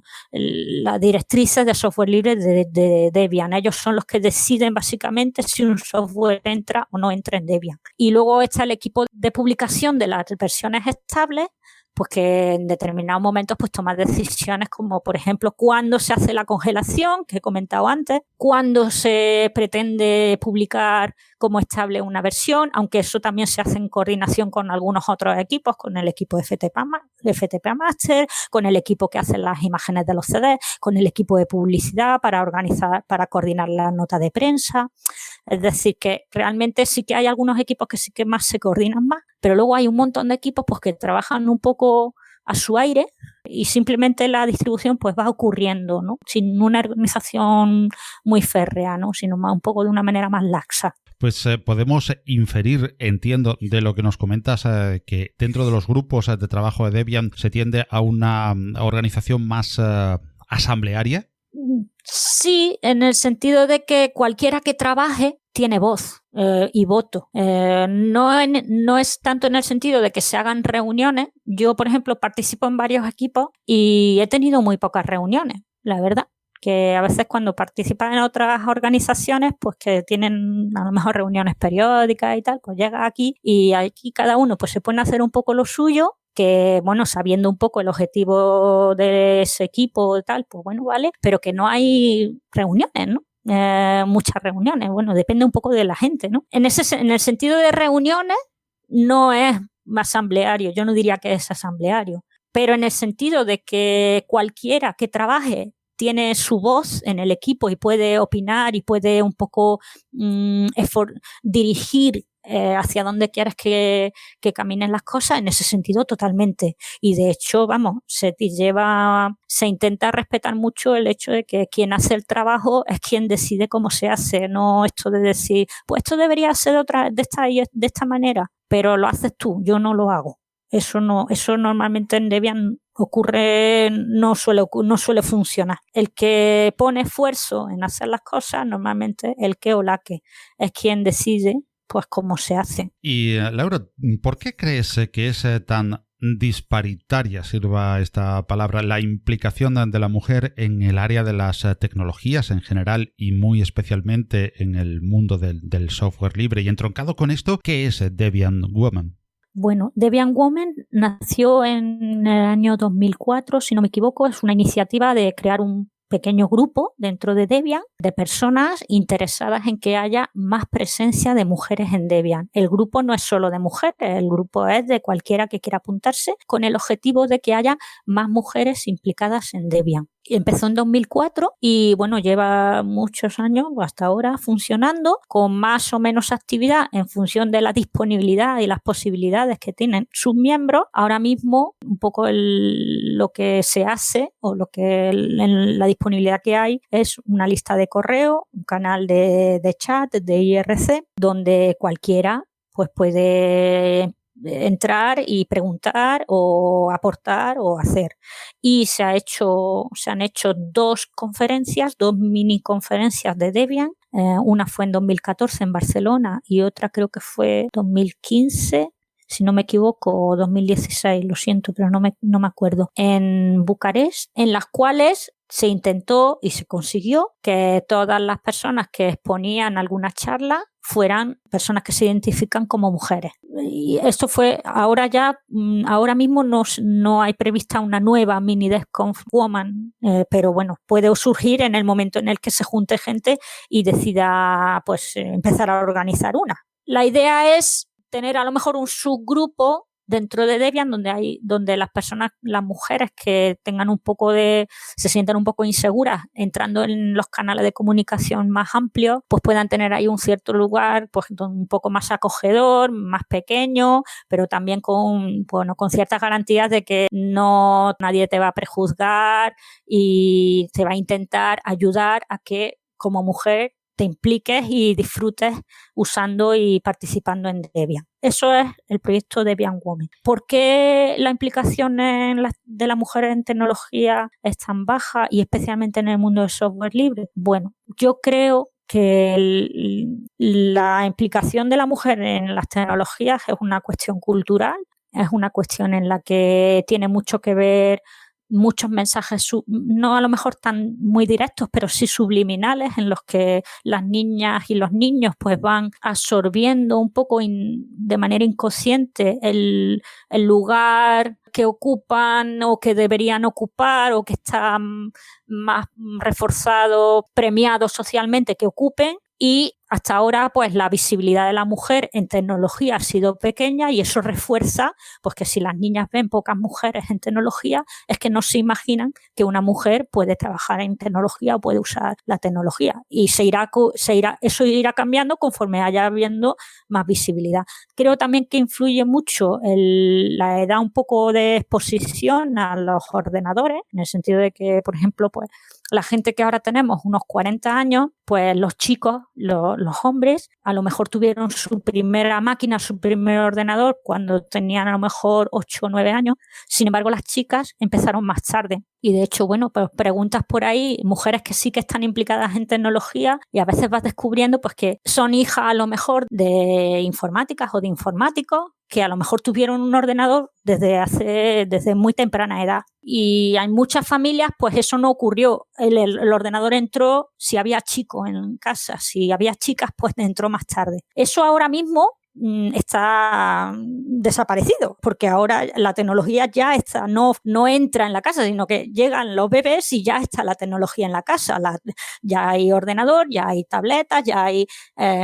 S3: directrices de software libre de Debian. Ellos son los que deciden básicamente si un software entra o no entra en Debian. Y luego está el equipo de publicación de las versiones estables, pues que en determinados momentos pues tomar decisiones como, por ejemplo, cuándo se hace la congelación, que he comentado antes, cuándo se pretende publicar como estable una versión, aunque eso también se hace en coordinación con algunos otros equipos, con el equipo de FTP Master, con el equipo que hace las imágenes de los CDs, con el equipo de publicidad para coordinar la nota de prensa. Es decir, que realmente sí que hay algunos equipos que sí que más se coordinan más, pero luego hay un montón de equipos pues que trabajan un poco a su aire y simplemente la distribución pues va ocurriendo, ¿no? Sin una organización muy férrea, ¿no? Sino más un poco de una manera más laxa.
S1: Pues podemos inferir, entiendo, de lo que nos comentas, que dentro de los grupos de trabajo de Debian se tiende a una organización más asamblearia.
S3: Sí, en el sentido de que cualquiera que trabaje tiene voz y voto. No es tanto en el sentido de que se hagan reuniones. Yo, por ejemplo, participo en varios equipos y he tenido muy pocas reuniones, la verdad. Que a veces cuando participan en otras organizaciones, pues que tienen a lo mejor reuniones periódicas y tal, pues llega aquí y aquí cada uno pues se pone a hacer un poco lo suyo, que bueno, sabiendo un poco el objetivo de ese equipo y tal, pues bueno, vale, pero que no hay reuniones, ¿no? Muchas reuniones, bueno, depende un poco de la gente, ¿no? En el sentido de reuniones no es asambleario, yo no diría que es asambleario, pero en el sentido de que cualquiera que trabaje tiene su voz en el equipo y puede opinar y puede un poco dirigir hacia dónde quieres que caminen las cosas, en ese sentido totalmente. Y de hecho, vamos, se intenta respetar mucho el hecho de que quien hace el trabajo es quien decide cómo se hace, no esto de decir, pues esto debería ser de esta manera, pero lo haces tú, yo no lo hago. Eso normalmente en Debian ocurre, no suele funcionar. El que pone esfuerzo en hacer las cosas, normalmente el que o la que es quien decide pues cómo se hace.
S1: Y Laura, ¿por qué crees que es tan disparitaria, sirva esta palabra, la implicación de la mujer en el área de las tecnologías en general y muy especialmente en el mundo del software libre? Y entroncado con esto, ¿qué es Debian Woman?
S3: Bueno, Debian Women nació en el año 2004, si no me equivoco, es una iniciativa de crear un pequeño grupo dentro de Debian de personas interesadas en que haya más presencia de mujeres en Debian. El grupo no es solo de mujeres, el grupo es de cualquiera que quiera apuntarse con el objetivo de que haya más mujeres implicadas en Debian. Empezó en 2004 y bueno, lleva muchos años hasta ahora funcionando con más o menos actividad en función de la disponibilidad y las posibilidades que tienen sus miembros. Ahora mismo un poco lo que se hace o en la disponibilidad que hay es una lista de correo, un canal de chat, de IRC, donde cualquiera pues puede entrar y preguntar o aportar o hacer. Y se han hecho 2 conferencias, 2 mini conferencias de Debian. Una fue en 2014 en Barcelona y otra creo que fue 2015, si no me equivoco, o 2016, lo siento, pero no me acuerdo, en Bucarest, en las cuales se intentó y se consiguió que todas las personas que exponían alguna charla fueran personas que se identifican como mujeres. Y esto fue, ahora mismo no hay prevista una nueva mini DevConf Woman, pero bueno, puede surgir en el momento en el que se junte gente y decida pues empezar a organizar una. La idea es tener a lo mejor un subgrupo dentro de Debian donde las mujeres que se sientan un poco inseguras entrando en los canales de comunicación más amplios, pues puedan tener ahí un cierto lugar pues un poco más acogedor, más pequeño, pero también con ciertas garantías de que nadie te va a prejuzgar y te va a intentar ayudar a que como mujer te impliques y disfrutes usando y participando en Debian. Eso es el proyecto Debian Women. ¿Por qué la implicación de la mujer en tecnología es tan baja y especialmente en el mundo del software libre? Bueno, yo creo que la implicación de la mujer en las tecnologías es una cuestión cultural, es una cuestión en la que tiene mucho que ver muchos mensajes, no a lo mejor tan muy directos, pero sí subliminales, en los que las niñas y los niños pues van absorbiendo un poco de manera inconsciente el lugar que ocupan o que deberían ocupar o que está más reforzado, premiado socialmente que ocupen. Y hasta ahora, pues la visibilidad de la mujer en tecnología ha sido pequeña y eso refuerza, pues que si las niñas ven pocas mujeres en tecnología, es que no se imaginan que una mujer puede trabajar en tecnología o puede usar la tecnología. Y eso irá cambiando conforme haya habiendo más visibilidad. Creo también que influye mucho la edad un poco de exposición a los ordenadores, en el sentido de que, por ejemplo, pues la gente que ahora tenemos unos 40 años, pues los chicos, los los hombres a lo mejor tuvieron su primera máquina, su primer ordenador cuando tenían a lo mejor 8 o 9 años. Sin embargo, las chicas empezaron más tarde. Y de hecho, bueno, pues preguntas por ahí, mujeres que sí que están implicadas en tecnología y a veces vas descubriendo pues que son hijas a lo mejor de informáticas o de informáticos que a lo mejor tuvieron un ordenador desde muy temprana edad. Y hay muchas familias, pues eso no ocurrió. El ordenador entró si había chicos en casa, si había chicas, pues entró más tarde. Eso ahora mismo está desaparecido, porque ahora la tecnología ya está, no entra en la casa, sino que llegan los bebés y ya está la tecnología en la casa. Ya hay ordenador, ya hay tabletas, ya hay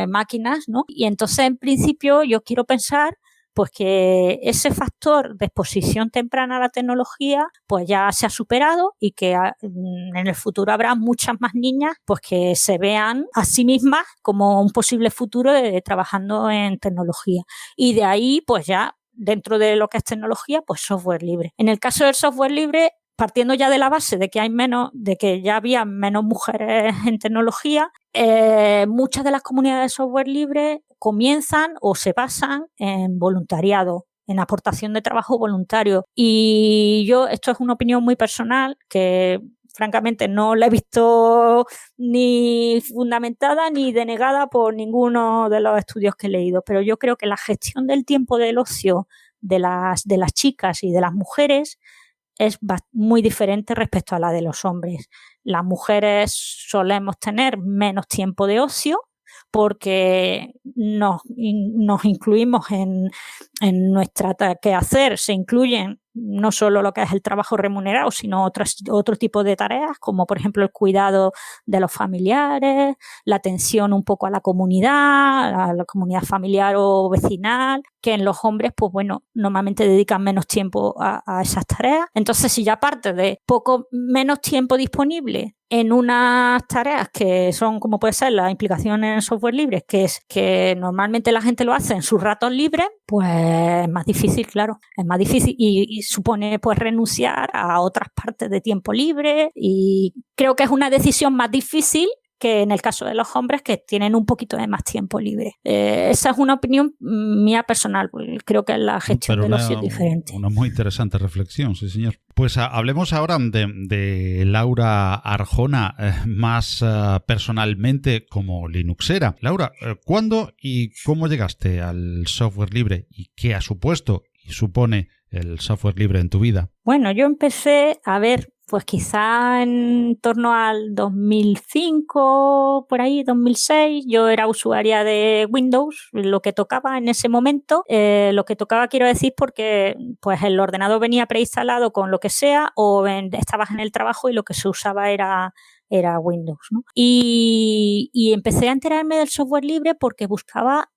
S3: máquinas, ¿no? Y entonces, en principio, yo quiero pensar pues que ese factor de exposición temprana a la tecnología pues ya se ha superado y que en el futuro habrá muchas más niñas pues que se vean a sí mismas como un posible futuro trabajando en tecnología. Y de ahí pues ya dentro de lo que es tecnología pues software libre. En el caso del software libre, partiendo ya de la base de que ya había menos mujeres en tecnología, muchas de las comunidades de software libre comienzan o se basan en voluntariado, en aportación de trabajo voluntario. Y esto es una opinión muy personal que francamente no la he visto ni fundamentada ni denegada por ninguno de los estudios que he leído, pero yo creo que la gestión del tiempo del ocio de las chicas y de las mujeres es muy diferente respecto a la de los hombres. Las mujeres solemos tener menos tiempo de ocio porque nos incluimos en nuestra quehacer, se incluyen no solo lo que es el trabajo remunerado, sino otro tipo de tareas, como por ejemplo el cuidado de los familiares, la atención un poco a la comunidad familiar o vecinal, que en los hombres, pues bueno, normalmente dedican menos tiempo a esas tareas. Entonces, si ya parte de menos tiempo disponible en unas tareas que son, como puede ser la implicación en software libre, que es que normalmente la gente lo hace en sus ratos libres, pues es más difícil, claro, es más difícil y supone pues renunciar a otras partes de tiempo libre, y creo que es una decisión más difícil que en el caso de los hombres, que tienen un poquito de más tiempo libre. Esa es una opinión mía personal. Creo que la gestión del ocio es diferente.
S1: Una muy interesante reflexión, sí señor. Pues hablemos ahora de Laura Arjona, más personalmente como linuxera. Laura, ¿cuándo y cómo llegaste al software libre y qué ha supuesto y supone el software libre en tu vida?
S3: Bueno, yo empecé a ver pues quizá en torno al 2005, por ahí, 2006, yo era usuaria de Windows, lo que tocaba en ese momento, lo que tocaba quiero decir porque pues el ordenador venía preinstalado con lo que sea, o estabas en el trabajo y lo que se usaba era Windows, ¿no? Y empecé a enterarme del software libre porque buscaba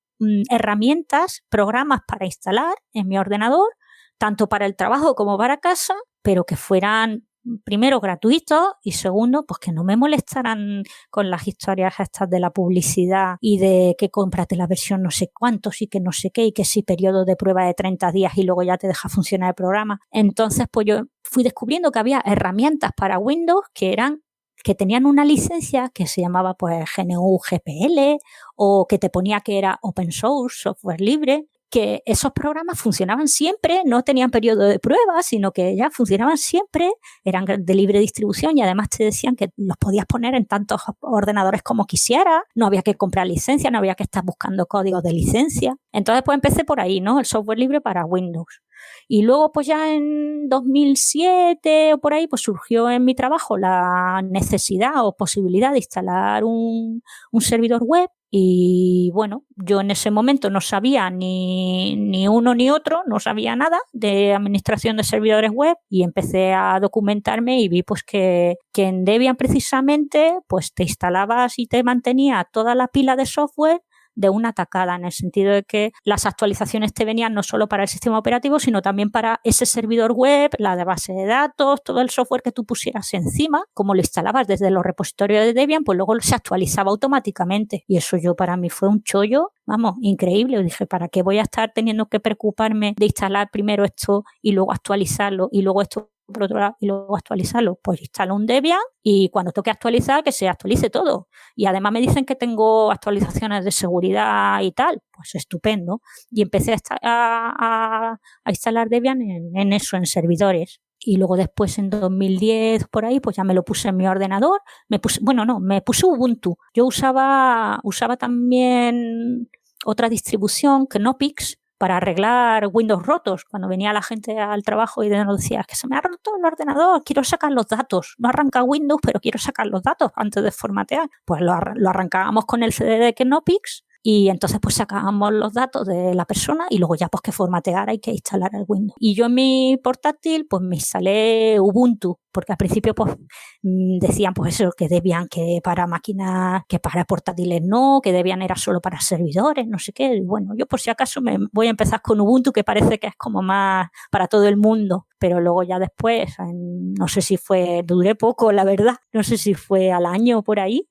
S3: herramientas, programas para instalar en mi ordenador, tanto para el trabajo como para casa, pero que fueran primero gratuitos y segundo pues que no me molestaran con las historias estas de la publicidad y de que cómprate la versión no sé cuántos y que no sé qué y que sí periodo de prueba de 30 días y luego ya te deja funcionar el programa. Entonces pues yo fui descubriendo que había herramientas para Windows que tenían una licencia que se llamaba pues GNU GPL, o que te ponía que era open source, software libre, que esos programas funcionaban siempre, no tenían periodo de prueba, sino que ya funcionaban siempre, eran de libre distribución y además te decían que los podías poner en tantos ordenadores como quisieras, no había que comprar licencia, no había que estar buscando códigos de licencia. Entonces pues empecé por ahí, ¿no? El software libre para Windows. Y luego pues ya en 2007 o por ahí pues surgió en mi trabajo la necesidad o posibilidad de instalar un servidor web. Y bueno, yo en ese momento no sabía ni uno ni otro, no sabía nada de administración de servidores web, y empecé a documentarme y vi pues que en Debian precisamente pues te instalabas y te mantenía toda la pila de software de una tacada, en el sentido de que las actualizaciones te venían no solo para el sistema operativo, sino también para ese servidor web, la de base de datos, todo el software que tú pusieras encima, como lo instalabas desde los repositorios de Debian, pues luego se actualizaba automáticamente. Y eso para mí fue un chollo, vamos, increíble. Yo dije, ¿para qué voy a estar teniendo que preocuparme de instalar primero esto y luego actualizarlo y luego esto por otro lado, y luego actualizarlo, pues instalo un Debian y cuando toque actualizar, que se actualice todo. Y además me dicen que tengo actualizaciones de seguridad y tal, pues estupendo. Y empecé a instalar Debian en eso, en servidores. Y luego después en 2010 por ahí pues ya me lo puse en mi ordenador, me puse Ubuntu. Yo usaba también otra distribución, Knoppix, para arreglar Windows rotos. Cuando venía la gente al trabajo y nos decía que se me ha roto el ordenador, quiero sacar los datos. No arranca Windows, pero quiero sacar los datos antes de formatear. Pues lo arrancábamos con el CD de Knoppix y entonces pues sacábamos los datos de la persona y luego ya pues que formateara hay que instalar el Windows. Y yo en mi portátil pues me instalé Ubuntu, porque al principio pues decían pues eso, que Debian que para máquinas, que para portátiles no, que Debian era solo para servidores, no sé qué. Y bueno, yo por si acaso me voy a empezar con Ubuntu, que parece que es como más para todo el mundo, pero luego ya después, no sé si duré poco, la verdad, no sé si fue al año por ahí.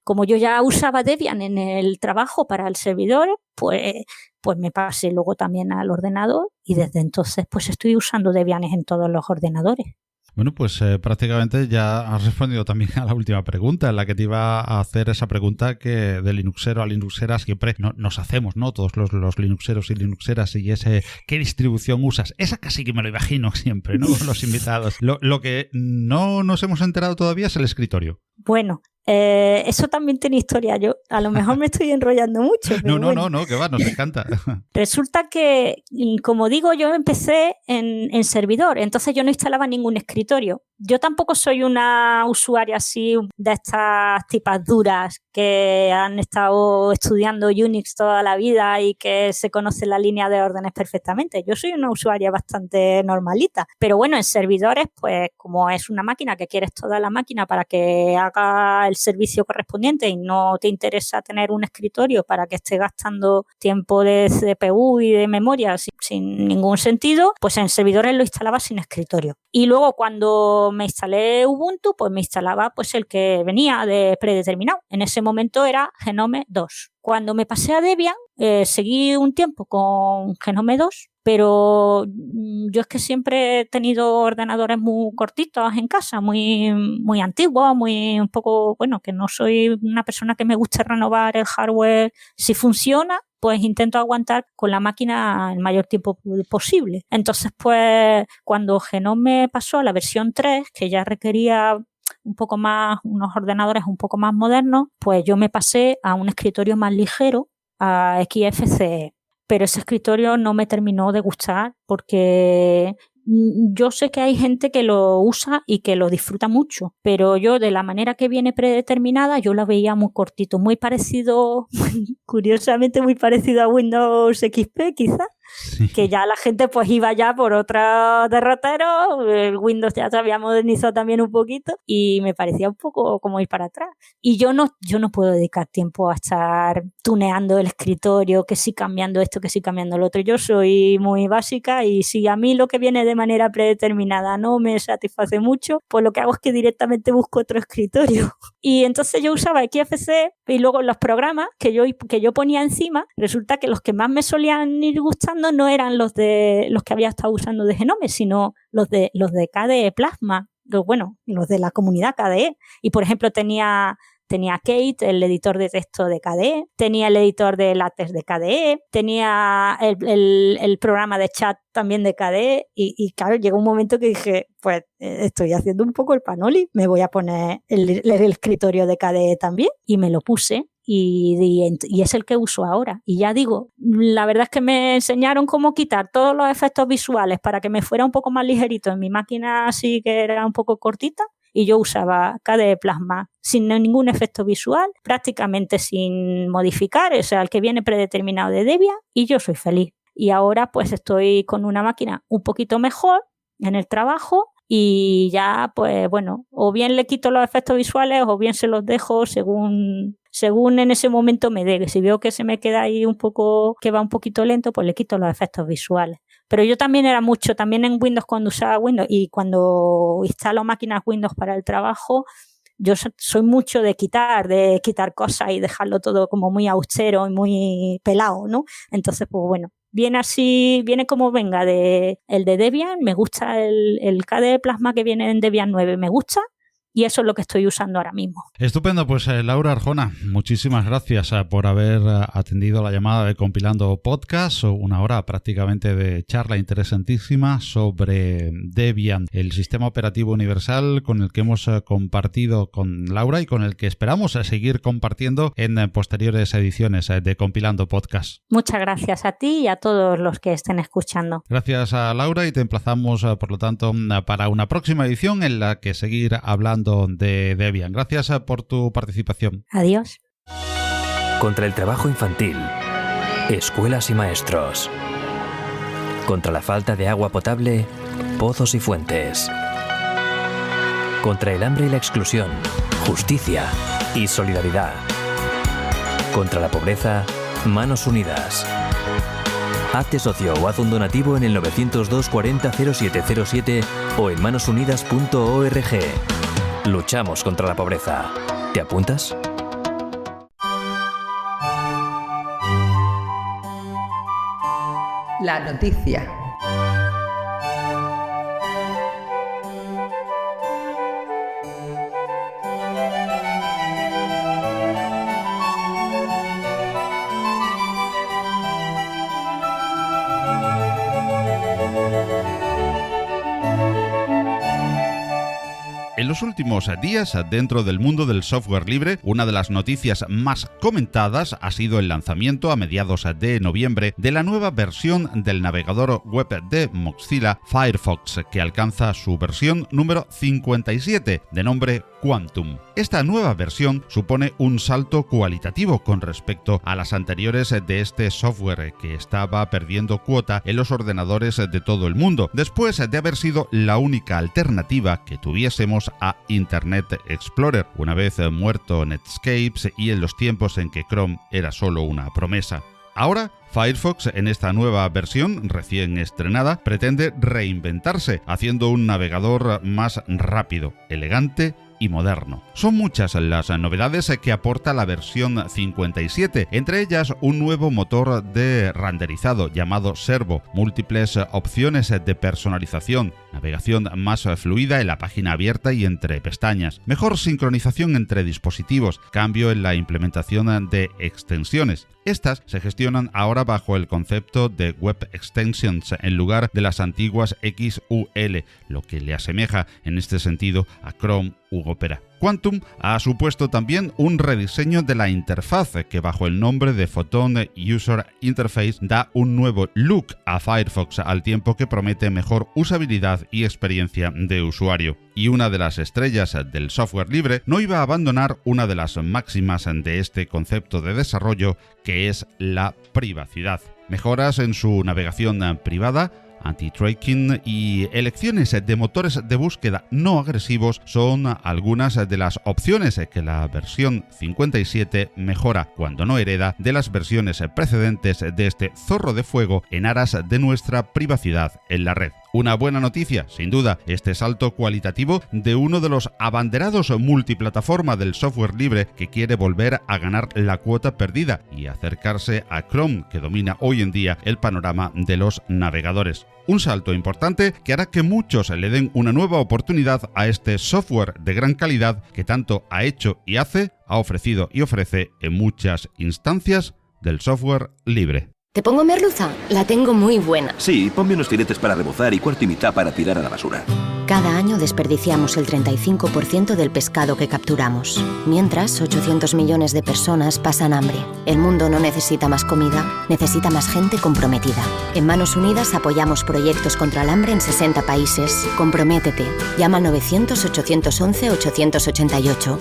S3: Como yo ya usaba Debian en el trabajo para el servidor, pues me pasé luego también al ordenador y desde entonces pues estoy usando Debian en todos los ordenadores.
S1: Bueno, pues prácticamente ya has respondido también a la última pregunta, en la que te iba a hacer esa pregunta que de linuxero a linuxera siempre nos hacemos, ¿no? Todos los linuxeros y linuxeras, y ese, ¿qué distribución usas? Esa casi que me lo imagino siempre, ¿no? Los invitados. Lo que no nos hemos enterado todavía es el escritorio.
S3: Bueno, eso también tiene historia. Yo a lo mejor me estoy enrollando mucho. Pero
S1: No, que va, nos encanta.
S3: Resulta que, como digo, yo empecé en servidor, entonces yo no instalaba ningún escritorio. Yo tampoco soy una usuaria así de estas tipas duras que han estado estudiando Unix toda la vida y que se conoce la línea de órdenes perfectamente. Yo soy una usuaria bastante normalita. Pero bueno, en servidores, pues como es una máquina que quieres toda la máquina para que haga el servicio correspondiente y no te interesa tener un escritorio para que esté gastando tiempo de CPU y de memoria sin ningún sentido, pues en servidores lo instalaba sin escritorio. Y luego cuando me instalé Ubuntu, pues me instalaba pues el que venía de predeterminado. En ese momento era Genome 2. Cuando me pasé a Debian, seguí un tiempo con Genome 2, pero yo es que siempre he tenido ordenadores muy cortitos en casa, muy, muy antiguos, muy un poco, bueno, que no soy una persona que me guste renovar el hardware. Si funciona, pues intento aguantar con la máquina el mayor tiempo posible. Entonces, pues, cuando Genome pasó a la versión 3, que ya requería un poco más, unos ordenadores un poco más modernos, pues yo me pasé a un escritorio más ligero, a XFCE. Pero ese escritorio no me terminó de gustar porque yo sé que hay gente que lo usa y que lo disfruta mucho, pero yo de la manera que viene predeterminada yo la veía muy cortito, muy parecido, curiosamente muy parecido a Windows XP quizás. Sí. Que ya la gente pues iba ya por otro derrotero, el Windows ya se había modernizado también un poquito y me parecía un poco como ir para atrás. Y yo no puedo dedicar tiempo a estar tuneando el escritorio, que sí cambiando esto, que sí cambiando lo otro. Yo soy muy básica y si a mí lo que viene de manera predeterminada no me satisface mucho, pues lo que hago es que directamente busco otro escritorio. Y entonces yo usaba XFCE y luego los programas que yo ponía encima, resulta que los que más me solían ir gustando no eran los que había estado usando de Genome, sino los de KDE Plasma, los de la comunidad KDE. Y por ejemplo tenía Kate, el editor de texto de KDE, tenía el editor de látex de KDE, tenía el programa de chat también de KDE y claro, llegó un momento que dije, pues estoy haciendo un poco el panoli, me voy a poner el escritorio de KDE también y me lo puse. Y es el que uso ahora. Y ya digo, la verdad es que me enseñaron cómo quitar todos los efectos visuales para que me fuera un poco más ligerito en mi máquina así que era un poco cortita. Y yo usaba KDE Plasma sin ningún efecto visual, prácticamente sin modificar, o sea, el que viene predeterminado de Debian, y yo soy feliz. Y ahora pues estoy con una máquina un poquito mejor en el trabajo y ya pues bueno, o bien le quito los efectos visuales o bien se los dejo según en ese momento me dé. Si veo que se me queda ahí un poco, que va un poquito lento, pues le quito los efectos visuales. Pero yo también también en Windows cuando usaba Windows y cuando instalo máquinas Windows para el trabajo, yo soy mucho de quitar cosas y dejarlo todo como muy austero y muy pelado, ¿no? Entonces, pues bueno, viene así, viene como venga el de Debian, me gusta el KDE Plasma que viene en Debian 9, me gusta. Y eso es lo que estoy usando ahora mismo.
S1: Estupendo, pues Laura Arjona, muchísimas gracias por haber atendido la llamada de Compilando Podcast, una hora prácticamente de charla interesantísima sobre Debian, el sistema operativo universal con el que hemos compartido con Laura y con el que esperamos seguir compartiendo en posteriores ediciones de Compilando Podcast.
S3: Muchas gracias a ti y a todos los que estén escuchando.
S1: Gracias a Laura y te emplazamos, por lo tanto, para una próxima edición en la que seguir hablando de Debian. Gracias por tu participación.
S3: Adiós.
S4: Contra el trabajo infantil, escuelas y maestros. Contra la falta de agua potable, pozos y fuentes. Contra el hambre y la exclusión, justicia y solidaridad. Contra la pobreza, manos unidas. Hazte socio o haz un donativo en el 902 40 0707 o en manosunidas.org. Luchamos contra la pobreza. ¿Te apuntas?
S2: La noticia.
S1: En los últimos días, dentro del mundo del software libre, una de las noticias más comentadas ha sido el lanzamiento a mediados de noviembre de la nueva versión del navegador web de Mozilla, Firefox, que alcanza su versión número 57, de nombre Quantum. Esta nueva versión supone un salto cualitativo con respecto a las anteriores de este software, que estaba perdiendo cuota en los ordenadores de todo el mundo, después de haber sido la única alternativa que tuviésemos a Internet Explorer, una vez muerto Netscape y en los tiempos en que Chrome era solo una promesa. Ahora, Firefox, en esta nueva versión recién estrenada, pretende reinventarse, haciendo un navegador más rápido, elegante y moderno. Son muchas las novedades que aporta la versión 57, entre ellas un nuevo motor de renderizado llamado Servo, múltiples opciones de personalización, navegación más fluida en la página abierta y entre pestañas, mejor sincronización entre dispositivos, cambio en la implementación de extensiones. Estas se gestionan ahora bajo el concepto de Web Extensions en lugar de las antiguas XUL, lo que le asemeja en este sentido a Chrome u Opera. Quantum ha supuesto también un rediseño de la interfaz que bajo el nombre de Photon User Interface da un nuevo look a Firefox al tiempo que promete mejor usabilidad y experiencia de usuario. Y una de las estrellas del software libre no iba a abandonar una de las máximas de este concepto de desarrollo, que es la privacidad. Mejoras en su navegación privada, anti-tracking y elecciones de motores de búsqueda no agresivos son algunas de las opciones que la versión 57 mejora cuando no hereda de las versiones precedentes de este zorro de fuego en aras de nuestra privacidad en la red. Una buena noticia, sin duda, este salto cualitativo de uno de los abanderados multiplataforma del software libre que quiere volver a ganar la cuota perdida y acercarse a Chrome, que domina hoy en día el panorama de los navegadores. Un salto importante que hará que muchos le den una nueva oportunidad a este software de gran calidad que tanto ha hecho y hace, ha ofrecido y ofrece en muchas instancias del software libre.
S5: ¿Te pongo merluza? La tengo muy buena.
S6: Sí, ponme unos filetes para rebozar y cuarto y mitad para tirar a la basura.
S5: Cada año desperdiciamos el 35% del pescado que capturamos. Mientras, 800 millones de personas pasan hambre. El mundo no necesita más comida, necesita más gente comprometida. En Manos Unidas apoyamos proyectos contra el hambre en 60 países. Comprométete. Llama al 900-811-888.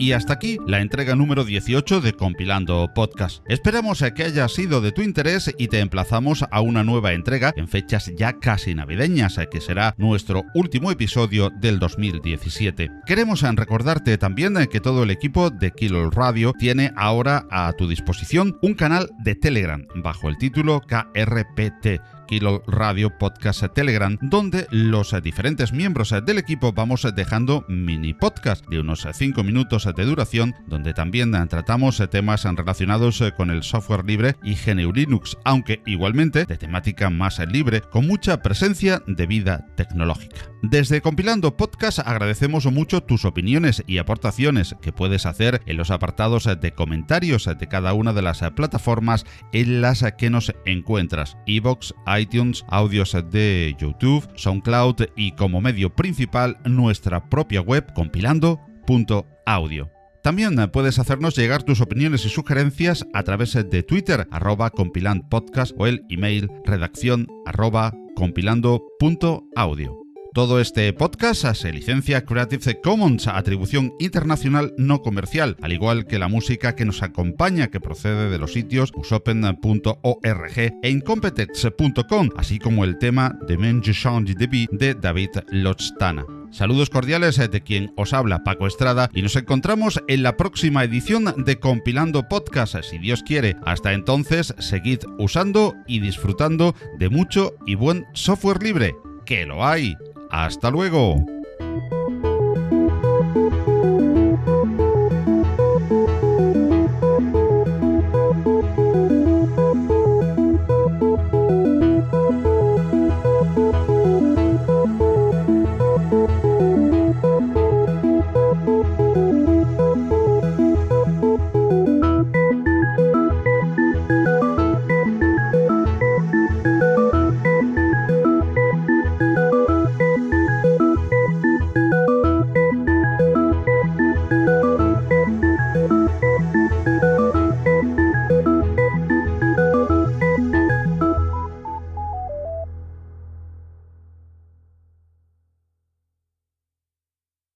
S1: Y hasta Hasta aquí la entrega número 18 de Compilando Podcast. Esperamos que haya sido de tu interés y te emplazamos a una nueva entrega en fechas ya casi navideñas, que será nuestro último episodio del 2017. Queremos recordarte también que todo el equipo de Kilo Radio tiene ahora a tu disposición un canal de Telegram bajo el título KRPT. Kilo Radio Podcast Telegram, donde los diferentes miembros del equipo vamos dejando mini podcast de unos 5 minutos de duración, donde también tratamos temas relacionados con el software libre y GNU Linux, aunque igualmente de temática más libre, con mucha presencia de vida tecnológica. Desde Compilando Podcast agradecemos mucho tus opiniones y aportaciones que puedes hacer en los apartados de comentarios de cada una de las plataformas en las que nos encuentras: iVoox, iTunes, audios de YouTube, SoundCloud y como medio principal nuestra propia web compilando.audio. También puedes hacernos llegar tus opiniones y sugerencias a través de Twitter @compilandpodcast o el email redacción @compilando.audio. Todo este podcast se licencia Creative Commons, atribución internacional no comercial, al igual que la música que nos acompaña, que procede de los sitios usopen.org e incompetex.com, así como el tema de Mange Change de Vie de David Lostana. Saludos cordiales de quien os habla, Paco Estrada, y nos encontramos en la próxima edición de Compilando Podcast, si Dios quiere. Hasta entonces, seguid usando y disfrutando de mucho y buen software libre, que lo hay. ¡Hasta luego!